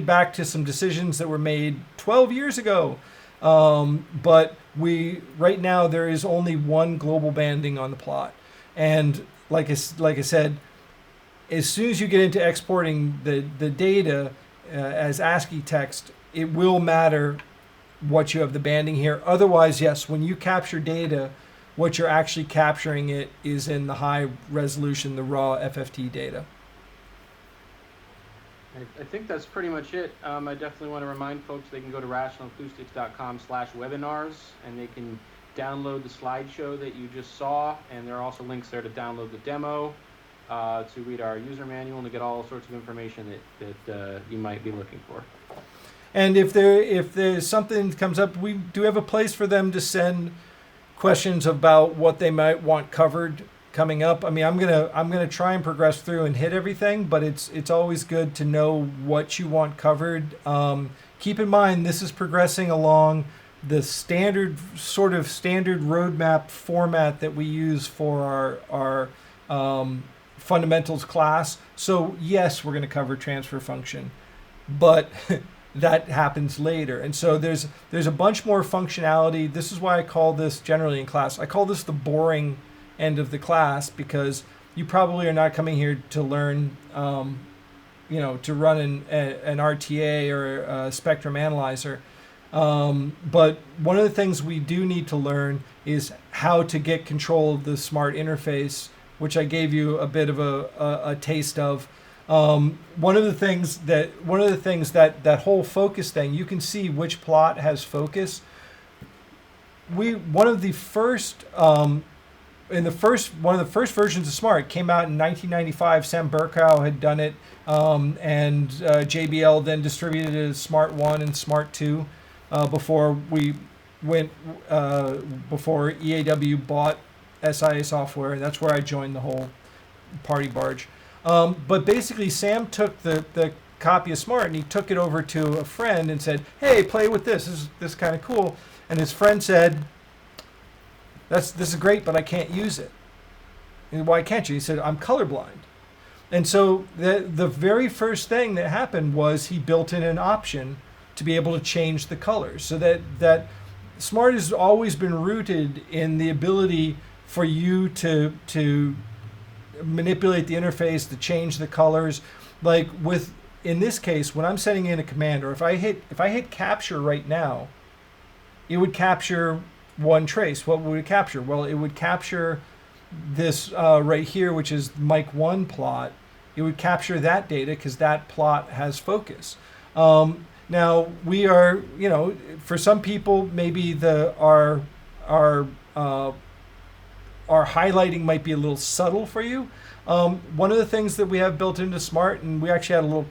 back to some decisions that were made 12 years ago. But right now there is only one global banding on the plot. And like I said, as soon as you get into exporting the data as ASCII text, it will matter what you have the banding here. Otherwise, yes, when you capture data, what you're actually capturing it is in the high resolution, the raw FFT data. I think that's pretty much it. I definitely want to remind folks they can go to rationalacoustics.com/webinars and they can download the slideshow that you just saw, and there are also links there to download the demo, to read our user manual, and to get all sorts of information that you might be looking for. And if there's something that comes up, we do have a place for them to send questions about what they might want covered coming up. I mean, I'm gonna try and progress through and hit everything, but it's always good to know what you want covered. Keep in mind, this is progressing along the standard roadmap format that we use for our fundamentals class. So yes, we're going to cover transfer function, but that happens later. And so there's a bunch more functionality. This is why I call this, generally in class, I call this the boring end of the class, because you probably are not coming here to learn, to run an RTA or a spectrum analyzer. But one of the things we do need to learn is how to get control of the Smaart interface, which I gave you a bit of a taste of. One of the things that whole focus thing, you can see which plot has focus. One of the first versions of Smaart came out in 1995. Sam Burkow had done it, and JBL then distributed it as Smaart 1 and Smaart 2 before EAW bought SIA software, and that's where I joined the whole party barge. But basically, Sam took the copy of Smaart and he took it over to a friend and said, "Hey, play with this. This is kind of cool." And his friend said, "This is great, but I can't use it." And why can't you? He said, "I'm colorblind." And so the very first thing that happened was he built in an option to be able to change the colors, so that Smart has always been rooted in the ability for you to manipulate the interface, to change the colors. Like with, in this case, when I'm setting in a command, or if I hit capture right now, it would capture one trace. What would it capture? Well, it would capture this right here, which is mic 1 plot. It would capture that data because that plot has focus. Now we are, for some people, maybe our highlighting might be a little subtle for you. One of the things that we have built into Smart, and we actually had a little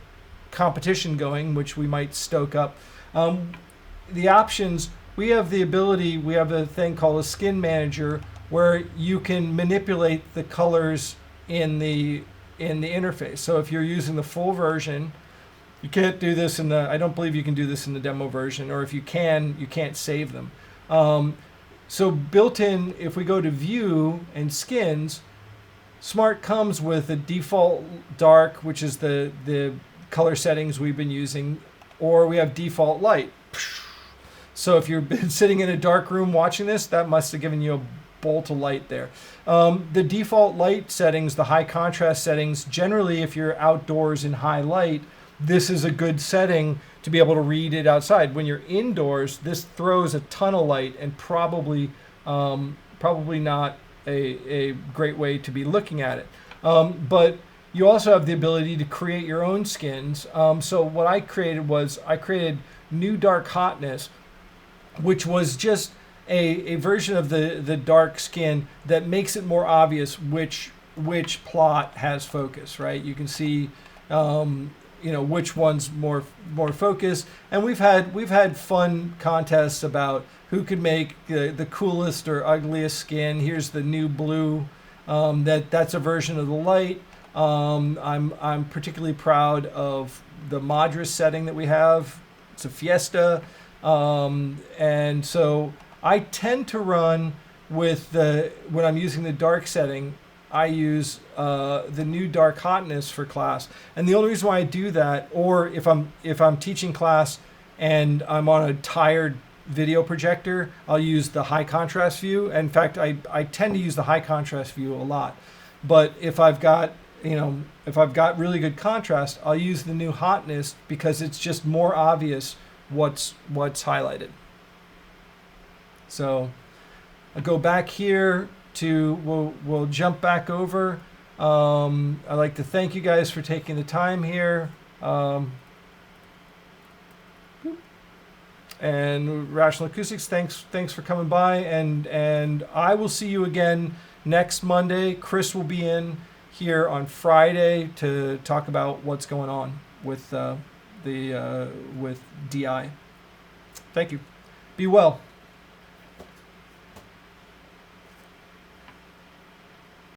competition going, which we might stoke up. The options, we have the ability, we have a thing called a skin manager where you can manipulate the colors in the interface. So if you're using the full version, you can't do this I don't believe you can do this in the demo version, or if you can, you can't save them. So built in, if we go to view and skins, Smart comes with a default dark, which is the color settings we've been using, or we have default light. So if you've been sitting in a dark room watching this, that must have given you a bolt of light there. The default light settings, the high contrast settings, generally if you're outdoors in high light, this is a good setting to be able to read it outside. When you're indoors, this throws a ton of light and probably not a great way to be looking at it. But you also have the ability to create your own skins. So what I created was new dark hotness, which was just a version of the dark skin that makes it more obvious which plot has focus, right? You can see which one's more focused, and we've had fun contests about who could make the coolest or ugliest skin. Here's the new blue. That's a version of the light. I'm particularly proud of the Madras setting that we have. It's a Fiesta, and so I tend to run with when I'm using the dark setting, I use the new dark hotness for class. And the only reason why I do that, or if I'm teaching class and I'm on a tired video projector, I'll use the high contrast view. In fact, I tend to use the high contrast view a lot. But if I've got really good contrast, I'll use the new hotness because it's just more obvious what's highlighted. So I'll go back here we'll jump back over. I'd like to thank you guys for taking the time here. And Rational Acoustics, thanks for coming by, and I will see you again next Monday. Chris will be in here on Friday to talk about what's going on with with DI. Thank you. Be well.